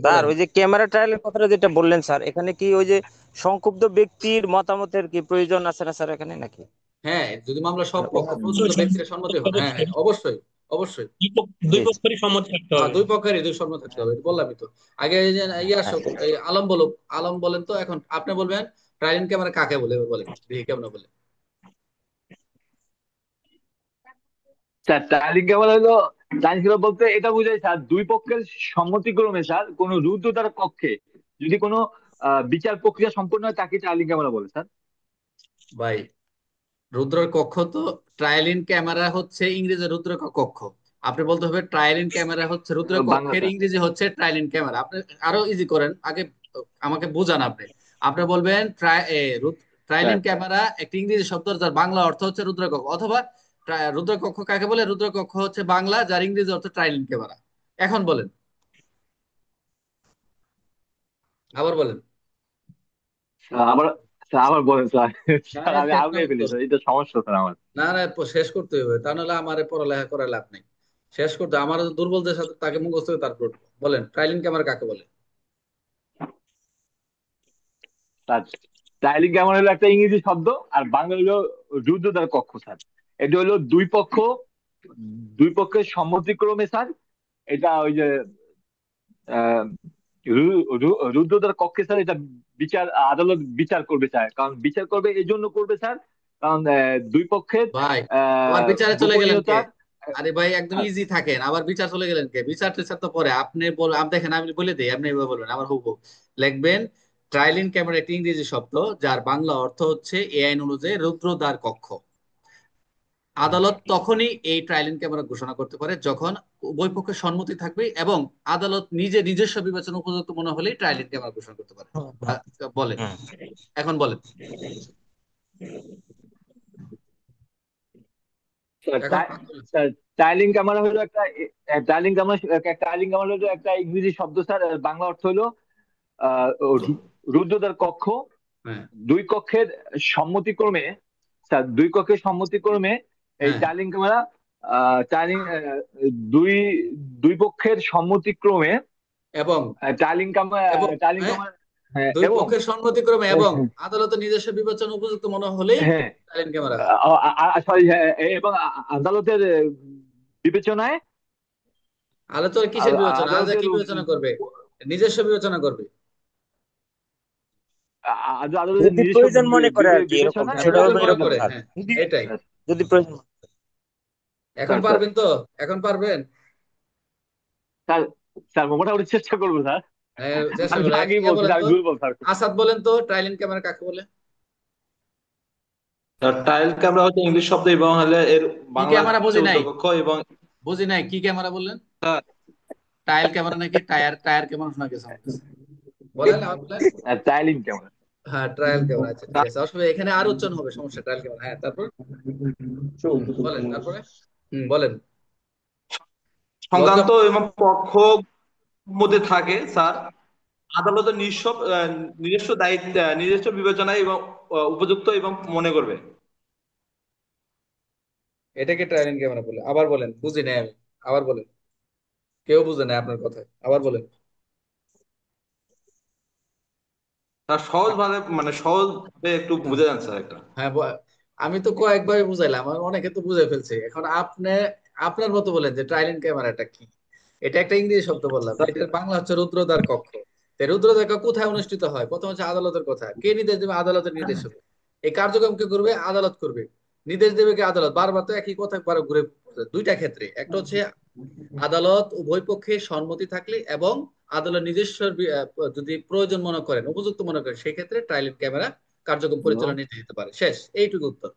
স্যার, বলেন। ওই যে ক্যামেরা ট্রায়ালের কথাটা যেটা বললেন স্যার, এখানে কি ওই যে সংক্ষুব্ধ ব্যক্তির মতামতের কি প্রয়োজন আছে না স্যার এখানে নাকি? হ্যাঁ, যদি মামলা সব মানে পক্ষ পর্যন্ত ব্যক্তির সম্মতি হয়, হ্যাঁ হ্যাঁ, অবশ্যই অবশ্যই। দুই জি জি। পক্ষেরই সম্মতি থাকতে হ্যাঁ, হবে। দুই পক্ষেরই দুই সম্মত থাকতে হবে, এটা বললামই তো। আগে এই যে ইয়ে আসো, এই আলম বলো। আলম বলেন তো, এখন আপনি বলবেন ট্রায়ালিং ক্যামেরা কাকে বলে, এবার বলেন দেখি কেমন বলে। স্যার ট্রায়ালিং ক্যামেরা হলো, ট্রায়ালিং ক্যামেরা বলতে এটা বোঝায় স্যার দুই পক্ষের সম্মতিক্রমে স্যার কোন রুদ্ধতার কক্ষে যদি কোনো বিচার প্রক্রিয়া সম্পন্ন হয় তাকে ট্রায়ালিং ক্যামেরা বলে স্যার। ভাই, রুদ্রের কক্ষ তো, ট্রায়ালিং ক্যামেরা হচ্ছে ইংরেজি রুদ্র কক্ষ। আপনি বলতে হবে ট্রায়ালিং ক্যামেরা হচ্ছে রুদ্র বাংলা কক্ষের স্যার। ইংরেজি হচ্ছে ট্রায়ালিং ক্যামেরা। আপনি আরো ইজি করেন, আগে আমাকে বোঝান আপনি। আপনি বলবেন ট্রায়ালিং স্যার ক্যামেরা একটি ইংরেজি শব্দ, যার বাংলা অর্থ হচ্ছে রুদ্র কক্ষ, অথবা রুদ্র কক্ষ কাকে বলে? রুদ্র কক্ষ হচ্ছে বাংলা, যার ইংরেজি অর্থ ট্রায়ালিং ক্যামেরা। এখন বলেন, আবার বলেন। স্যার, আবার স্যার আবার বলেন স্যার। না স্যার না, আমি শেষ না আউলিয়ে ফেলি উত্তর। স্যার, এটা সমস্যা স্যার আমার। না না, শেষ করতে হবে, তা নাহলে আমার পড়ালেখা করে লাভ নেই। শেষ করতে, আমার দুর্বলদের সাথে তাকে মুখস্থ করে তারপর বলেন ট্রায়ালিং ক্যামেরা কাকে বলে। স্যার ট্রায়ালিং ক্যামেরা হলো একটা ইংরেজি শব্দ, আর বাংলা হলো রুদ্ধদ্বার কক্ষ স্যার। এটা হলো দুই পক্ষের সম্মতিক্রমে স্যার। এটা ওই যে আহ, রুদ্ধদ্বার কক্ষে স্যার, এটা বিচার আদালত বিচার করবে স্যার, কারণ বিচার করবে এই জন্য করবে স্যার, কারণ দুই পক্ষের ভাই, আবার বিচারে চলে গেলেন কে? গোপনীয়তার। আরে ভাই, একদম ইজি থাকেন, আবার বিচার চলে গেলেন কে? বিচার টিচার তো পরে আপনি আপনি দেখেন, আমি বলে দিই, আপনি এভাবে বলবেন, আবার হুবহু লিখবেন ট্রায়ালিং ক্যামেরা একটি ইংরেজি শব্দ, যার বাংলা অর্থ হচ্ছে এ আইন অনুযায়ী রুদ্রদ্বার কক্ষ। আদালত তখনই এই ট্রায়ালিং ক্যামেরা ঘোষণা করতে পারে যখন উভয় পক্ষের সম্মতি থাকবে, এবং আদালত নিজে নিজস্ব বিবেচনা উপযুক্ত মনে হলেই ট্রায়ালিং ক্যামেরা ঘোষণা করতে পারে। আহ, বলেন, হুম। এখন বলেন, এখন বলেন। টাইলিং ক্যামেরা হলো একটা টাইলিং ক্যামেরা টাইলিং ক্যামেরা হলো একটা ইংরেজি শব্দ স্যার, বাংলা অর্থ হলো আহ, রুদ্ধদ্বার কক্ষ। হ্যাঁ দুই কক্ষের সম্মতিক্রমে স্যার, দুই কক্ষের সম্মতিক্রমে এই হ্যাঁ, টাইলিং ক্যামেরা টাইলিং দুই দুই পক্ষের সম্মতিক্রমে এবং টাইলিং ক্যামেরা এবং টাইলিং হ্যাঁ, ক্যামেরা দুই এবং পক্ষের সম্মতিক্রমে এবং আদালতের নিজস্ব বিবেচনা উপযুক্ত মনে হলেই হ্যাঁ ট্রায়ালিং ক্যামেরা। সরি হ্যাঁ, এবং আদালতের বিবেচনায় আদালত কিসের বিবেচনা? আদালত আদালতের কি বিবেচনা করবে? নিজস্ব বিবেচনা করবে। আদালতের যদি নিজস্ব প্রয়োজন মনে করে আর কি, এরকম বিবেচনায় হ্যাঁ, বিষয়টা প্রয়োজন হবে মনে এরকম করে, স্যার। হ্যাঁ যদি এটাই। যদি প্রয়োজন। এখন স্যার পারবেন তো? এখন পারবেন? স্যার স্যার মোটামুটি চেষ্টা করবো স্যার। হ্যাঁ, চেষ্টা আমি তো করে আগেই ইয়ে বলছি বলেন স্যার, তো, আমি দুর্বল স্যার। আসাদ বলেন তো ট্রায়ালিং ক্যামেরা কাকে বলে? টাইল ক্যামেরা হচ্ছে ইংলিশ শব্দ এবং হলে এর কি বাংলা ক্যামেরা হচ্ছে বুঝি নাই, উদ্যোগক্ষ এবং বুঝি নাই, কি ক্যামেরা বললেন? টায়াল ক্যামেরা নাকি টায়ার টায়ার ক্যামেরা শোনা গেছে আমার কাছে। বলেন আবার বলেন। টাইলিং ক্যামেরা হ্যাঁ, ট্রায়াল ক্যামেরা, আচ্ছা ঠিক আছে, অসুবিধা, এখানে আর উচ্চারণ হবে, সমস্যা, ট্রায়াল ক্যামেরা, হ্যাঁ তারপর বলেন, তারপরে বলেন। লজ্জা, সংক্রান্ত এবং পক্ষ মধ্যে থাকে স্যার, আদালতের নিজস্ব দায়িত্ব, নিজস্ব বিবেচনায় এবং উপযুক্ত এবং মনে করবে। এটাকে ট্রায়ালিং ক্যামেরা বলে, আবার বলেন, বুঝি নাই আমি, আবার বলেন, কেউ বুঝে নাই আপনার কথায়, আবার বলেন। তার সহজ ভাবে মানে সহজ ভাবে একটু হুম, বুঝে যান স্যার একটা। হ্যাঁ, আমি তো কয়েকবার বুঝাইলাম, আর অনেকে তো বুঝে ফেলছে, এখন আপনি আপনার মতো বলেন যে ট্রায়ালিং ক্যামেরাটা কি। এটা একটা ইংরেজি শব্দ বললাম, এটার বাংলা হচ্ছে রুদ্রদ্বার কক্ষ। তো রুদ্রদ্বার কক্ষ কোথায় অনুষ্ঠিত হয়? প্রথম হচ্ছে আদালতের কথা, কে নির্দেশ দেবে? আদালতের নির্দেশ হবে। এই কার্যক্রম কে করবে? আদালত করবে। নির্দেশ দেবে কি? আদালত। বারবার তো একই কথা বারবার ঘুরে দুইটা ক্ষেত্রে, একটা হচ্ছে আদালত উভয় পক্ষে সম্মতি থাকলে, এবং আদালত নিজস্ব যদি প্রয়োজন মনে করেন, উপযুক্ত মনে করেন, সেই ক্ষেত্রে ট্রায়াল ক্যামেরা কার্যক্রম পরিচালনা নিতে দিতে পারে। শেষ, এইটুকু উত্তর।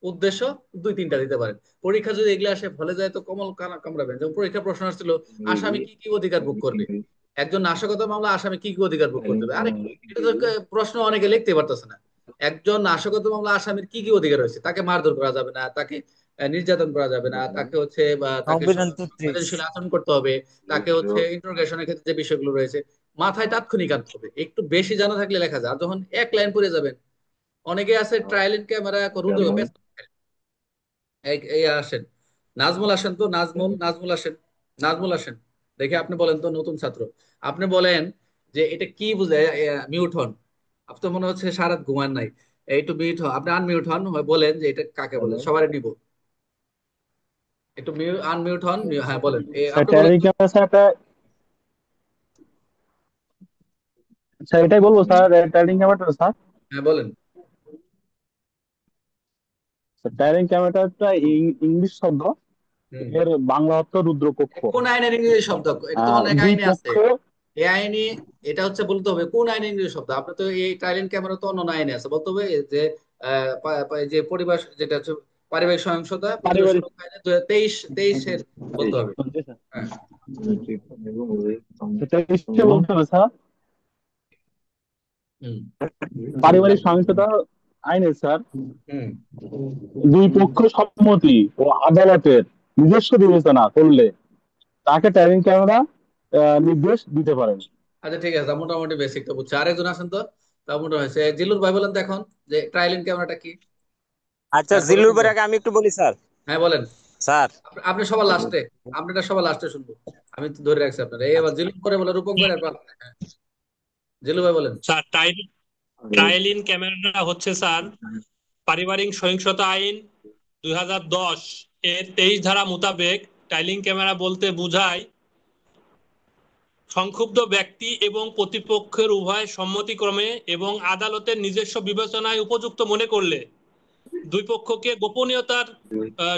উদ্দেশ্য 2-3টা দিতে পারেন। পরীক্ষা যদি এগুলো আসে ফলে যায় তো কমল কামড়াবেন। যেমন পরীক্ষা প্রশ্ন আসছিল, আসামি কি কি অধিকার ভোগ করবে? একজন নাশকতার মামলা আসামি কি কি অধিকার ভোগ করতে হবে? আরে, এটা তো প্রশ্ন অনেকে লিখতে পারতেছে না। একজন নাশকতা মামলা আসামির কি কি অধিকার রয়েছে? তাকে মারধর করা যাবে না, তাকে নির্যাতন করা যাবে না, তাকে হচ্ছে তাকে সংবিধান 33। সংবেদনশীল আচরণ করতে হবে, তাকে হচ্ছে ইন্টারোগেশনের ক্ষেত্রে যে বিষয়গুলো রয়েছে মাথায় তাৎক্ষণিক আনতে হবে। একটু বেশি জানা থাকলে লেখা যায়, আর যখন এক লাইন পড়ে যাবেন, অনেকে আছে ট্রায়াল এন্ড ক্যামেরা রুদ্র এই আসেন, নাজমুল আসেন তো, নাজমুল আসেন, নাজমুল আসেন, দেখে আপনি বলেন তো, নতুন ছাত্র, আপনি বলেন যে এটা কি বুঝায় মিউট হন। আপনি তো মনে হচ্ছে সারা রাত ঘুমান নাই, একটু মিউট হন, আপনি আনমিউট হন, বলেন যে এটা কাকে বলে, সবারই নিব, একটু আনমিউট হন, হ্যাঁ বলেন, স্যার আপনি বলেন ট্যালিং তো। ক্যামেরা স্যার একটা, স্যার এটাই বলবো স্যার, ট্যালিং ক্যামেরাটা স্যার, হ্যাঁ বলেন। ট্যালিং ক্যামেরাটা একটা ইংলিশ শব্দ, হুম। এর বাংলা অর্থ রুদ্রকক্ষ। কোন আইনের ইংরেজি শব্দ? এটা তো অনেক দুই আইনে আছে, পক্ষ, এই আইনে, এটা হচ্ছে বলতে হবে কোন আইনের ইংরেজি শব্দ। আপনি তো এই টাইলেন্ট ক্যামেরা তো অন্য আইনে আছে, বলতে হবে যে যে পরিবার, যেটা হচ্ছে পারিবারিক সহিংসতা প্রতিরোধ পারিবারিক, সুরক্ষা আইনে 2023-এর বলতে হবে। হ্যাঁ। সেটা নিশ্চয়ই বলতে হবে স্যার। হুম। পারিবারিক সহিংসতা আইনে স্যার, হুম। দুই পক্ষ সম্মতি ও আদালতের নিজস্ব বিবেচনা করলে তাকে ট্যালিং ক্যামেরা নির্দেশ দিতে পারেন। আচ্ছা ঠিক আছে, মোটামুটি বেসিকটা বুঝছি। আরেকজন আছেন তো, তা মোটামুটি হয়েছে। জিলুর ভাই বলেন তো এখন, যে ট্রাইলেন্ট ক্যামেরাটা কি? আচ্ছা, হ্যাঁ বলে জিল্লুর দিন তো। ভাইয়ের আগে আমি একটু বলি স্যার। হ্যাঁ বলেন। স্যার, আপনি সবার লাস্টে, আপনারটা সবার লাস্টে শুনবো, আমি তো ধরে রাখছি আপনার। এই এবার আচ্ছা জিলুর করে বলে, রূপম করে, হ্যাঁ, জিলু ভাই বলেন। স্যার, ট্রায়াল ইন ক্যামেরা হচ্ছে স্যার পারিবারিক সহিংসতা আইন 2010 এর 23 ধারা মোতাবেক ট্রায়ালিং ক্যামেরা বলতে বোঝায় সংক্ষুব্ধ ব্যক্তি এবং প্রতিপক্ষের উভয় সম্মতিক্রমে এবং আদালতের নিজস্ব বিবেচনায় উপযুক্ত মনে করলে দুই পক্ষকে গোপনীয়তার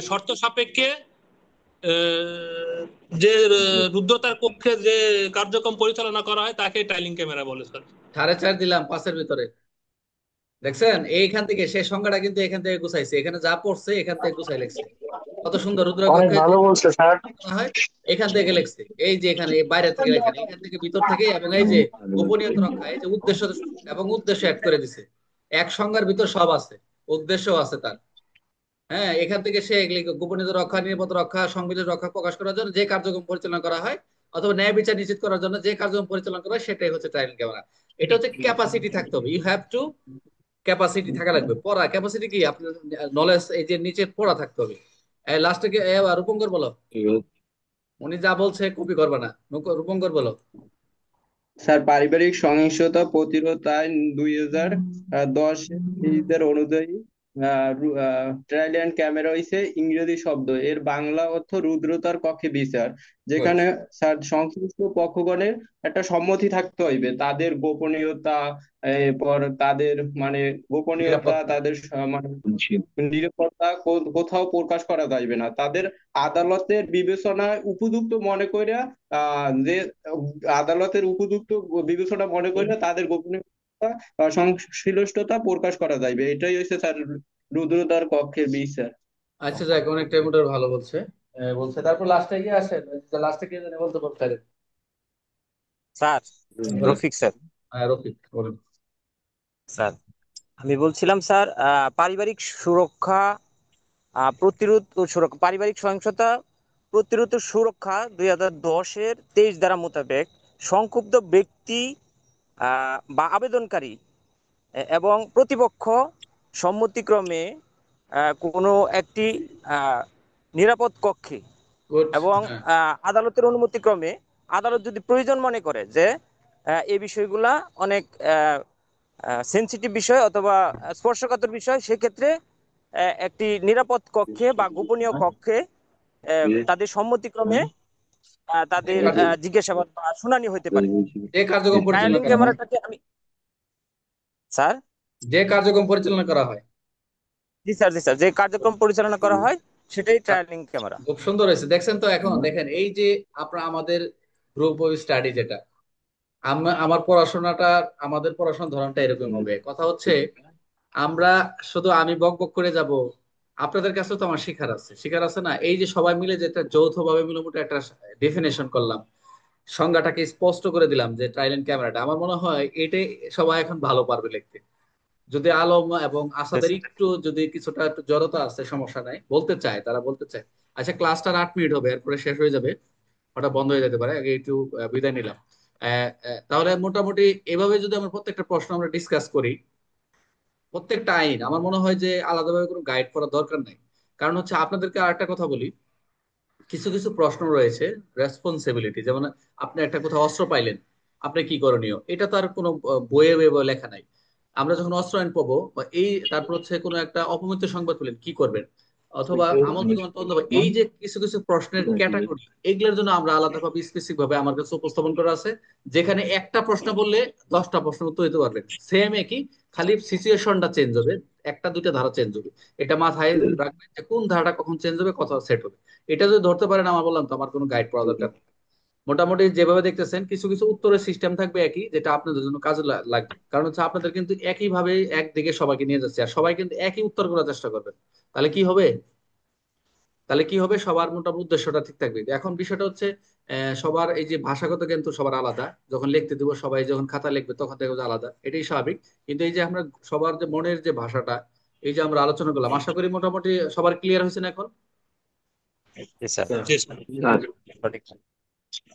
শর্ত সাপেক্ষে যে রুদ্ধতার কক্ষে যে কার্যক্রম পরিচালনা করা হয় তাকে ট্রায়ালিং ক্যামেরা বলে স্যার। 4.5 দিলাম 5-এর ভিতরে, দেখছেন? এইখান থেকে সে সংখ্যাটা কিন্তু এখান থেকে গুছাইছে, এখানে যা পড়ছে এখান থেকে গুছাই লিখছে, কত সুন্দর। রুদ্র অনেক কক্ষে ভালো বলছে স্যার। হয় এখান থেকে লিখছে, এই যে এখানে, এই বাইরে থেকে লেখেন, এখান থেকে ভিতর থেকে, এবং এই যে গোপনীয়তা রক্ষা, এই যে উদ্দেশ্য এবং উদ্দেশ্য অ্যাড করে দিছে, এক সংজ্ঞার ভিতর সব আছে, উদ্দেশ্যও আছে তার। হ্যাঁ, এখান থেকে সে এগুলি গোপনীয়তা রক্ষা, নিরাপত্তা রক্ষা, সংবিধান রক্ষা প্রকাশ করার জন্য যে কার্যক্রম পরিচালনা করা হয়, অথবা ন্যায় বিচার নিশ্চিত করার জন্য যে কার্যক্রম পরিচালনা করা হয়, সেটাই হচ্ছে ট্রায়াল ক্যামেরা। এটা হচ্ছে ক্যাপাসিটি থাকতে হবে, ইউ হ্যাভ টু, ক্যাপাসিটি থাকা লাগবে। পড়া ক্যাপাসিটি কি আপনার, নলেজ, এই যে নিচে পড়া থাকতে হবে। লাস্টে কি রূপঙ্কর বলো, উনি যা বলছে কপি করবে না, রূপঙ্কর বলো। স্যার পারিবারিক সহিংসতা প্রতিরোধ আইন 2010 এর অনুযায়ী ট্রায়াল এন্ড ক্যামেরা হইছে ইংরেজি শব্দ, এর বাংলা অর্থ রুদ্রতার কক্ষে বিচার, গুড। যেখানে স্যার সংশ্লিষ্ট পক্ষগণের একটা সম্মতি থাকতে হইবে, তাদের গোপনীয়তা, এরপর তাদের মানে গোপনীয়তা, নিরাপত্তা। তাদের মানে নিরাপত্তা কোথাও প্রকাশ করা যাইবে না, তাদের আদালতের বিবেচনায় উপযুক্ত মনে কইরা যে আদালতের উপযুক্ত বিবেচনা মনে করে তাদের গোপনীয়তা বা সংশ্লিষ্টতা প্রকাশ করা যাইবে, এটাই হচ্ছে স্যার রুদ্রতার কক্ষের বিচার। আচ্ছা যাক, অনেকটাই মোটামুটি ভালো বলছে, বলছে। তারপর লাস্টে গিয়ে আসেন, লাস্টে কি জানি বলতে পারতেন, স্যার, বলেন। রফিক স্যার। হ্যাঁ রফিক বলেন। স্যার, আমি বলছিলাম স্যার, পারিবারিক সুরক্ষা, প্রতিরোধ ও সুরক্ষা, পারিবারিক সহিংসতা প্রতিরোধ ও সুরক্ষা 2010-এর 23 ধারা মোতাবেক সংক্ষুব্ধ ব্যক্তি বা আবেদনকারী এবং প্রতিপক্ষ সম্মতিক্রমে কোনো একটি আহ, নিরাপদ কক্ষে গুড। এবং হ্যাঁ। আদালতের অনুমতিক্রমে, আদালত যদি প্রয়োজন মনে করে যে এই বিষয়গুলা অনেক সেনসিটিভ বিষয় অথবা স্পর্শকাতর বিষয়, সেক্ষেত্রে একটি নিরাপদ কক্ষে বা গোপনীয় কক্ষে তাদের সম্মতিক্রমে যে তাদের জিজ্ঞাসাবাদ বা শুনানি হতে পারে। যে কার্যক্রম পরিচালনা ট্রায়ালিং করা হয়, ক্যামেরাটাকে আমি, স্যার, যে কার্যক্রম পরিচালনা করা হয়। জি স্যার, জি স্যার, যে কার্যক্রম পরিচালনা করা হয় সেটাই ট্রায়ালিং ক্যামেরা। খুব সুন্দর হয়েছে, দেখছেন তো? এখন দেখেন, এই যে আপনার আমাদের গ্রুপ অফ স্টাডি যেটা, আমার পড়াশোনাটা, আমাদের পড়াশোনার ধরনটা এরকম হবে। কথা হচ্ছে, আমরা শুধু আমি বক বক করে যাব, আপনাদের কাছে তো আমার শিখার আছে না? এই যে সবাই মিলে যেটা যৌথভাবে মিলেমিশে একটা ডেফিনেশন করলাম, সংজ্ঞাটাকে স্পষ্ট করে দিলাম যে ট্রায়াল এন্ড ক্যামেরাটা, আমার মনে হয় এটাই সবাই এখন ভালো পারবে লিখতে। যদি আলম এবং আসাদের একটু যদি কিছুটা একটু জড়তা আছে, সমস্যা নাই, বলতে চায়, তারা বলতে চায়। আচ্ছা, ক্লাসটার 8 মিনিট হবে, এরপরে শেষ হয়ে যাবে, ওটা বন্ধ হয়ে যেতে পারে, আগে একটু বিদায় নিলাম। তাহলে মোটামুটি এভাবে যদি আমরা প্রত্যেকটা প্রশ্ন আমরা ডিসকাস করি, প্রত্যেকটা আইন আমার মনে হয় যে আলাদাভাবে কোনো গাইড করার দরকার নাই। কারণ হচ্ছে আপনাদেরকে আরেকটা কথা বলি, কিছু কিছু প্রশ্ন রয়েছে রেসপন্সিবিলিটি, যেমন আপনি একটা কোথাও অস্ত্র পাইলেন, আপনি কি করণীয়, এটা তো আর কোনো বইয়ে বইয়ে লেখা নাই। আমরা যখন অস্ত্র আইন পাবো বা এই তারপর হচ্ছে কোনো একটা অপমৃত্যু সংবাদ পেলেন কি করবেন, অথবা আমল দমন তদন্ত হবে, এই যে কিছু কিছু প্রশ্নের ক্যাটাগরি, এগুলোর জন্য আমরা আলাদাভাবে স্পেসিফিক ভাবে আমার কাছে উপস্থাপন করা আছে, যেখানে একটা প্রশ্ন বললে 10টা প্রশ্ন উত্তর দিতে পারবেন, সেম একই, খালি সিচুয়েশনটা চেঞ্জ হবে, একটা দুইটা ধারা চেঞ্জ হবে। এটা মাথায় রাখবেন যে কোন ধারাটা কখন চেঞ্জ হবে, কথা সেট হবে। এটা যদি ধরতে পারেন, আমার বললাম তো আমার কোনো গাইড পড়া দরকার নেই। মোটামুটি যেভাবে দেখতেছেন কিছু কিছু উত্তরের সিস্টেম থাকবে একই, যেটা আপনাদের জন্য কাজে লাগবে, কারণ হচ্ছে আপনাদের কিন্তু একই ভাবে একদিকে সবাইকে নিয়ে যাচ্ছে, আর সবাই কিন্তু একই উত্তর করার চেষ্টা করবেন। তাহলে কি হবে, সবার মোটামুটি উদ্দেশ্যটা ঠিক থাকবে। এখন বিষয়টা হচ্ছে সবার এই যে ভাষাগত জ্ঞান তো সবার আলাদা, যখন লিখতে দিব সবাই যখন খাতা লিখবে তখন দেখবে যে আলাদা, এটাই স্বাভাবিক। কিন্তু এই যে আমরা সবার যে মনের যে ভাষাটা, এই যে আমরা আলোচনা করলাম, আশা করি মোটামুটি সবার ক্লিয়ার হয়েছে না এখন। জি স্যার। জি স্যার। সঠিক।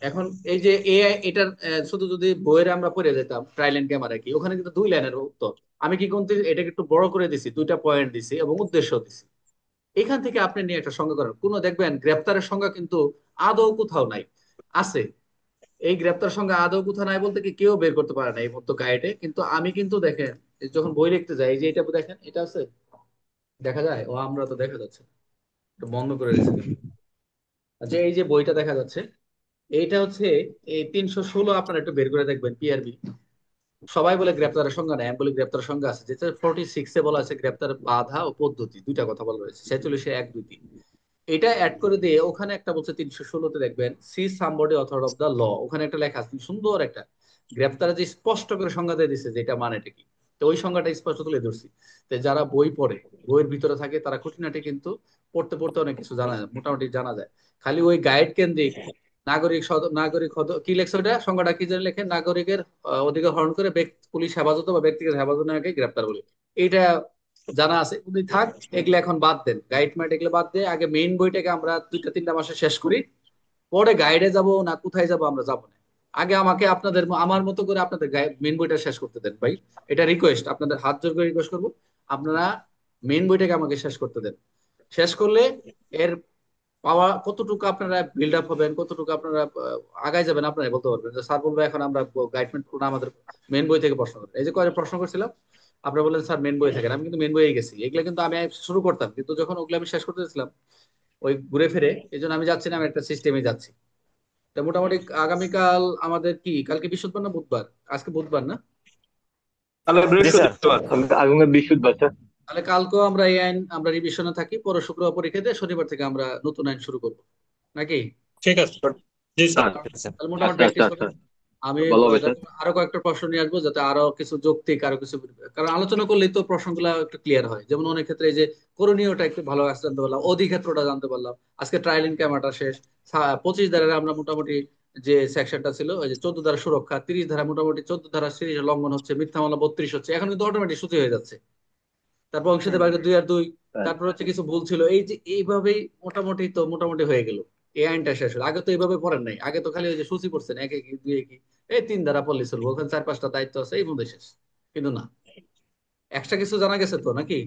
এখন এই যে এআই, এটার শুধু যদি বইয়ের আমরা পড়ে যেতাম ট্রায়াল এন্ড ক্যামেরা কি, ওখানে কিন্তু 2 লাইনের উত্তর। আমি কি করতে, এটাকে একটু বড় করে দিছি, 2টা পয়েন্ট দিছি এবং উদ্দেশ্য দিছি। এখান থেকে আপনি নিয়ে একটা সংজ্ঞা করেন, কোনো দেখবেন গ্রেপ্তারের সংজ্ঞা কিন্তু আদৌ কোথাও নাই, আছে। এই গ্রেপ্তার সংজ্ঞা আদৌ কোথাও নাই বলতে কি কেউ বের করতে পারে না এই মতো গাইডে, কিন্তু আমি কিন্তু দেখেন এই যখন বই লিখতে যাই, এই যে এটা দেখেন, এটা আছে, দেখা যায়, ও আমরা তো দেখা যাচ্ছে, একটু বন্ধ করে দিচ্ছি কেন? আচ্ছা, এই যে বইটা দেখা যাচ্ছে, এইটা হচ্ছে এই 316, আপনারা একটু বের করে দেখবেন, পিআরবি। সবাই বলে গ্রেপ্তারের সংজ্ঞা নেই, আমি বলি গ্রেপ্তারের সংজ্ঞা আছে, যেটা 46-এ বলা আছে গ্রেপ্তার বাধা ও পদ্ধতি, 2টা কথা বলা রয়েছে, 46-এ 1, 2, 3। এটা অ্যাড করে দিয়ে ওখানে একটা বলছে 316-তে দেখবেন, see somebody author of the law, ওখানে একটা লেখা আছে সুন্দর একটা, গ্রেপ্তারে যে স্পষ্ট করে সংজ্ঞা দিয়ে দিচ্ছে যে এটা মানেটা কি। তো ওই সংজ্ঞাটা স্পষ্ট তুলে ধরছি। তো যারা বই পড়ে, বইয়ের ভিতরে থাকে, তারা খুঁটিনাটি কিন্তু পড়তে পড়তে অনেক কিছু জানা যায়, মোটামুটি জানা যায়। খালি ওই গাইড কেন্দ্রিক কি লেখছে ওটা, সংজ্ঞাটা কি জানি লেখে, নাগরিকের অধিকার হরণ করে পুলিশ হেফাজত বা ব্যক্তিগত হেফাজতে গ্রেপ্তার বলে, এটা জানা আছে উনি থাক। এগুলো এখন বাদ দেন, গাইড মাইড এগুলো বাদ দিয়ে আগে মেইন বইটাকে আমরা 2-3টা মাসে শেষ করি, পরে গাইডে যাব না কোথায় যাব আমরা যাব না। আগে আমাকে আপনাদের আমার মতো করে আপনাদের মেইন বইটা শেষ করতে দেন ভাই, এটা রিকোয়েস্ট, আপনাদের হাত জোর করে রিকোয়েস্ট করবো, আপনারা মেইন বইটাকে আমাকে শেষ করতে দেন। শেষ করলে এর পাওয়া কতটুকু আপনারা বিল্ড আপ হবেন, কতটুকু আপনারা আগায় যাবেন, আপনারা বলতে পারবেন যে স্যার বলবো এখন আমরা গাইডমেন্ট করবো না, আমাদের মেন বই থেকে প্রশ্ন করেন। এই যে কয়েক প্রশ্ন করছিলাম, আপনারা বললেন স্যার মেন বই থেকে, আমি কিন্তু মেন বইয়ে গেছি, এগুলো কিন্তু আমি শুরু করতাম, কিন্তু যখন ওগুলো আমি শেষ করতেছিলাম ওই ঘুরে ফিরে, এই জন্য আমি যাচ্ছি না, আমি একটা সিস্টেমে যাচ্ছি। তা মোটামুটি আগামীকাল আমাদের কি, কালকে বৃহস্পতিবার না বুধবার, আজকে বুধবার না, তাহলে জি স্যার। বৃহস্পতিবার। আগামী বৃহস্পতিবার স্যার। তাহলে কালকেও আমরা এই আইন আমরা রিভিশনে থাকি, পরে শুক্রবার পরীক্ষা দিয়ে শনিবার থেকে আমরা নতুন আইন শুরু করবো নাকি। ঠিক আছে। জি স্যার। তাহলে মোটামুটি আচ্ছা আচ্ছা প্র্যাকটিস হবে। আচ্ছা, আমি ভালো হবে স্যার। আরো কয়েকটা প্রশ্ন নিয়ে আসবো, যাতে আরো কিছু যৌক্তিক আরো কিছু, কারণ আলোচনা করলেই তো প্রশ্নগুলো একটু ক্লিয়ার হয়। যেমন অনেক ক্ষেত্রে এই যে করণীয়টা একটু ভালো কাছে জানতে পারলাম, অধিক্ষেত্রটা জানতে পারলাম, আজকে ট্রায়াল ইন ক্যামেরাটা শেষ। 25 ধারার আমরা মোটামুটি যে সেকশনটা ছিল ওই যে 14 ধারা সুরক্ষা, 30 ধারা মোটামুটি 14 ধারা সিরিজ লঙ্ঘন হচ্ছে, মিথ্যা মামলা 32 হচ্ছে, এখন কিন্তু অটোমেটিক সূচি হয়ে যাচ্ছে। তারপর অংশীদার বাড়িতে 2 আর 2, তারপর হচ্ছে কিছু ভুল ছিল, এই যে এইভাবেই মোটামুটি হয়ে গেল। এই আইনটা শেষ হলো, আগে তো এইভাবে পড়েন নাই, আগে তো খালি ওই যে সূচি পড়ছেন, 1 1 2 কি, এই 3 ধারা পড়লে চলবো, ওখানে 4-5টা দায়িত্ব আছে, এই মধ্যে শেষ। কিন্তু না, এক্সট্রা কিছু জানা গেছে তো নাকি।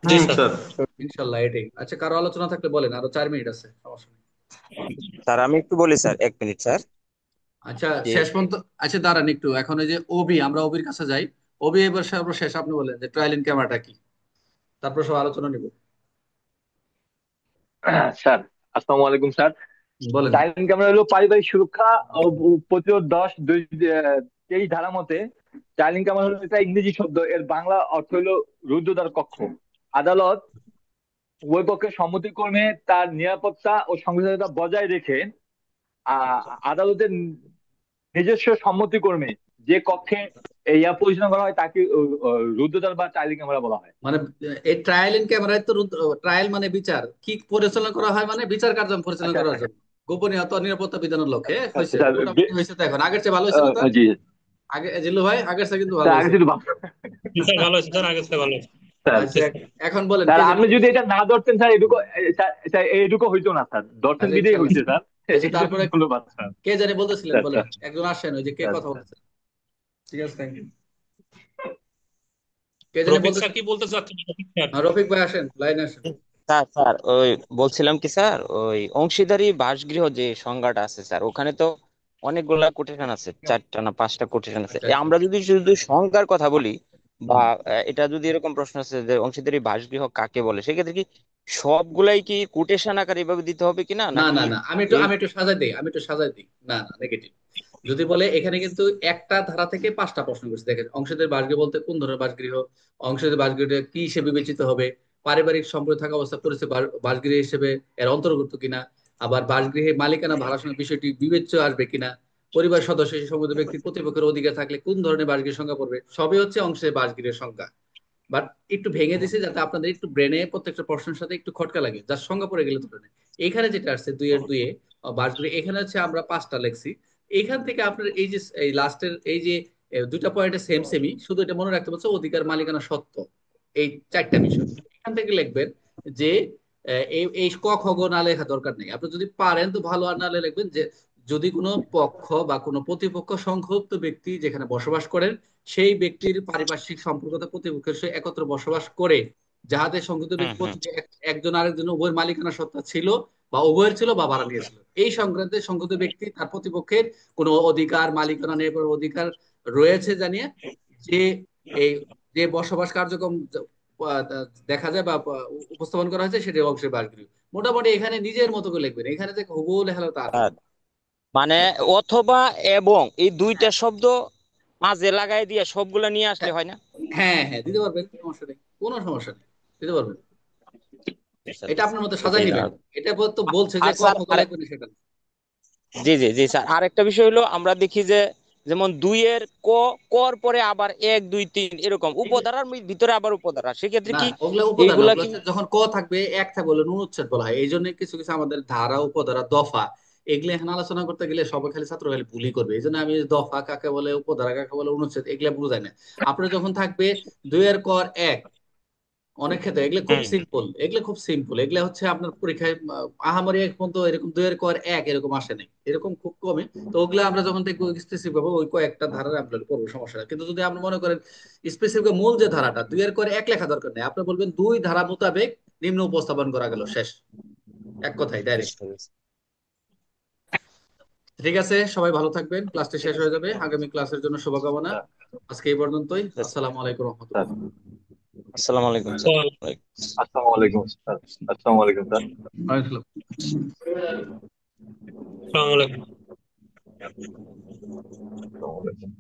জি স্যার। স্যার। ইনশাল্লাহ এটাই। আচ্ছা, কারো আলোচনা থাকলে বলেন, আরো 4 মিনিট আছে, সমস্যা নেই। স্যার আমি একটু বলি স্যার, 1 মিনিট স্যার। আচ্ছা, যে শেষ পর্যন্ত, আচ্ছা দাঁড়ান একটু, এখন ওই যে ওবি, আমরা ওবির কাছে যাই। ওবি এবার সর্বশেষ আপনি বলেন যে ট্রায়াল ইন ক্যামেরাটা কি, তারপর সব আলোচনা নিব। স্যার আসসালামু আলাইকুম স্যার। বলেন। সাইলেন্ট ক্যামেরা হলো পারিবারিক সুরক্ষা ও প্রতিরোধ 10-23 ধারা মতে সাইলেন্ট ক্যামেরা হলো একটা ইংরেজি শব্দ, এর বাংলা অর্থ হলো রুদ্ধদ্বার কক্ষ। আদালত উভয় পক্ষের সম্মতিক্রমে তার নিরাপত্তা ও সংবেদনশীলতা বজায় রেখে আদালতের নিজস্ব সম্মতিক্রমে যে কক্ষে ইয়া পরিচালনা করা হয় তাকে রুদ্ধদ্বার বা সাইলেন্ট ক্যামেরা বলা হয়। মানে এই ট্রায়াল ইন ক্যামেরায় তো ট্রায়াল মানে বিচার, কি পরিচালনা করা হয় মানে বিচার কার্য পরিচালনা আচ্ছা করার জন্য, গোপনীয়তা নিরাপত্তা বিধানের লক্ষ্যে হয়েছে, স্যার, মোটামুটি হয়েছে তো, এখন আগের চেয়ে ভালো হয়েছে না তা? জি আগে জিল্লু ভাই, আগের চেয়ে কিন্তু ভালো স্যার আগে হয়েছে। শুধু স্যার ভালো হয়েছে স্যার, আগের থেকে ভালো হয়েছে। স্যার আচ্ছা, এখন বলেন স্যার কে জানি আপনি যদি এটা না ধরতেন স্যার এটুকু স্যার এইটুকু হইতো না স্যার, ধরতেন আচ্ছা বিদেই ইনশাল্লাহ। হইছে স্যার। আচ্ছা এই জন্য তারপরে ধন্যবাদ স্যার। কে জানি বলতেছিলেন, স্যার বলেন স্যার একজন আসেন, ওই যে কে স্যার কথা স্যার বলতেছেন। ঠিক আছে, থ্যাংক ইউ। কে জানি রফিক স্যার বলতেছেন। কি বলতে চাচ্ছেন? রফিক স্যার। রফিক ভাই আসেন, লাইনে আসেন। স্যার স্যার ওই বলছিলাম কি স্যার, ওই অংশীদারি বাসগৃহ যে সংজ্ঞাটা আছে স্যার, ওখানে তো অনেকগুলা কোটেশন আছে, 4টা না 5টা কোটেশন আছে। আচ্ছা এ আচ্ছা। আমরা যদি শুধু সংজ্ঞার কথা বলি, বা এটা যদি এরকম প্রশ্ন আছে যে অংশীদারি বাসগৃহ কাকে বলে, সেক্ষেত্রে কি সবগুলাই কি কোটেশন আকারে এভাবে দিতে হবে কিনা, না নাকি না না, আমি একটু এই আমি একটু সাজাই দিই, আমি একটু সাজাই দিই। না না, নেগেটিভ। যদি বলে এখানে কিন্তু একটা ধারা থেকে 5টা প্রশ্ন করছে। দেখেন, অংশীদার বাসগৃহ বলতে কোন ধরনের বাসগৃহ, অংশীদার বাসগৃহ কি হিসেবে বিবেচিত হবে, পারিবারিক সম্পর্কে থাকা অবস্থা পরিচয় বাসগৃহ হিসেবে এর অন্তর্ভুক্ত কিনা, আবার বাসগৃহে মালিকানা ভাড়ার সঙ্গে বিষয়টি বিবেচ্য আসবে কিনা, পরিবার সদস্য হিসেবে সম্বন্ধ ব্যক্তির প্রতিপক্ষের অধিকার থাকলে কোন ধরনের বাসগৃহের সংখ্যা পড়বে, সবই হচ্ছে অংশের বাসগৃহের সংখ্যা। বাট একটু ভেঙে দিছে যাতে আপনাদের একটু ব্রেনে প্রত্যেকটা প্রশ্নের সাথে একটু খটকা লাগে, যার সংজ্ঞা পড়ে গেলে তো ব্রেনে। এইখানে যেটা আসছে 2-এর 2-এ বাসগুলো, এখানে হচ্ছে আমরা 5টা লিখছি। এইখান থেকে আপনার এই যে এই লাস্টের এই যে দুইটা পয়েন্টে সেম সেমই, শুধু এটা মনে রাখতে পারছে অধিকার মালিকানা সত্ত্ব, এই 4টা বিষয় এখান থেকে লিখবেন। যে এই এই ক খ গ না লেখা দরকার নেই, আপনি যদি পারেন তো ভালো, আর নাহলে লিখবেন যে যদি কোনো পক্ষ বা কোনো প্রতিপক্ষ সংক্ষুব্ধ ব্যক্তি যেখানে বসবাস করেন, সেই ব্যক্তির পারিপার্শ্বিক সম্পর্কতা প্রতিপক্ষের সঙ্গে একত্র বসবাস করে, যাহাতে সংযুক্ত হুম ব্যক্তি হুম একজন আরেকজন উভয়ের মালিকানা সত্তা ছিল বা উভয়ের ছিল বা ভাড়া নিয়েছিল, এই সংক্রান্তে সংযুক্ত ব্যক্তি তার প্রতিপক্ষের কোনো অধিকার মালিকানা নিয়ে কোনো অধিকার রয়েছে জানিয়ে, যে এই যে বসবাস কার্যক্রম দেখা যায় বা উপস্থাপন করা হয়েছে, সেটা অংশের বাসগৃহ। মোটামুটি এখানে নিজের মতো করে লিখবেন, এখানে যে হুবহু লেখা হলো তা না। স্যার, মানে অথবা এবং এই দুইটা শব্দ মাঝে লাগাই দিয়ে সবগুলা নিয়ে আসলে হয় না? হ্যাঁ হ্যাঁ, দিতে পারবেন, সমস্যা নেই, কোনো সমস্যা নেই, দিতে পারবেন। স্যার, এটা আপনার মতো সাজাই এটাই নিবেন। দাঁড়াবে। এটা তো বলছে যে আর ক স্যার খ গ লিখবেন না, সেটা না। জি জি জি স্যার, আরেকটা বিষয় হলো আমরা দেখি যে যেমন 2-এর কর পরে আবার 1 2 3 এরকম এগুলো উপধারার ভিতরে আবার উপধারা, সেক্ষেত্রে না, কি ওগুলা উপধারা না, এইগুলা ওগুলো কি? হচ্ছে যখন ক থাকবে, এক থাকবে বলে অনুচ্ছেদ বলা হয়। এই জন্য কিছু কিছু আমাদের ধারা উপধারা দফা, এগুলো এখন আলোচনা করতে গেলে সবাই খালি ছাত্র খালি ভুলই করবে। এই জন্য আমি দফা কাকে বলে, উপধারা কাকে বলে, অনুচ্ছেদ এগুলা বুঝাই না। আপনার যখন থাকবে 2-এর 1 অনেক ক্ষেত্রে এগুলো খুব হুম সিম্পল, এগুলো খুব সিম্পল, এগুলো হচ্ছে আপনার পরীক্ষায় আহামরি এক পর্যন্ত এরকম 2-এর 1 এরকম আসে নাই, এরকম খুব কমে। তো ওগুলো আমরা যখন দেখবো স্পেসিফিক ভাবে ওই কয়েকটা ধারার আমরা করবো, সমস্যা নেই। কিন্তু যদি আপনি মনে করেন স্পেসিফিক মূল যে ধারাটা 2-এর 1 লেখা দরকার নেই, আপনি বলবেন 2 ধারা মোতাবেক নিম্ন উপস্থাপন করা গেল, শেষ, এক কথাই ডাইরেক্ট। বুঝতে পেরেছি। ঠিক আছে, সবাই ভালো থাকবেন, ক্লাসটি শেষ হয়ে যাবে, আগামী ক্লাসের জন্য শুভকামনা। আজকে এই পর্যন্তই, আসসালামু আলাইকুম স্যার রহমতুল্লাহ। আসসালামু আলাইকুম স্যার। আসসালামু আলাইকুম স্যার। আসসালামু আলাইকুম স্যার। আসসালামু আলাইকুম। আসসালামু আলাইকুম।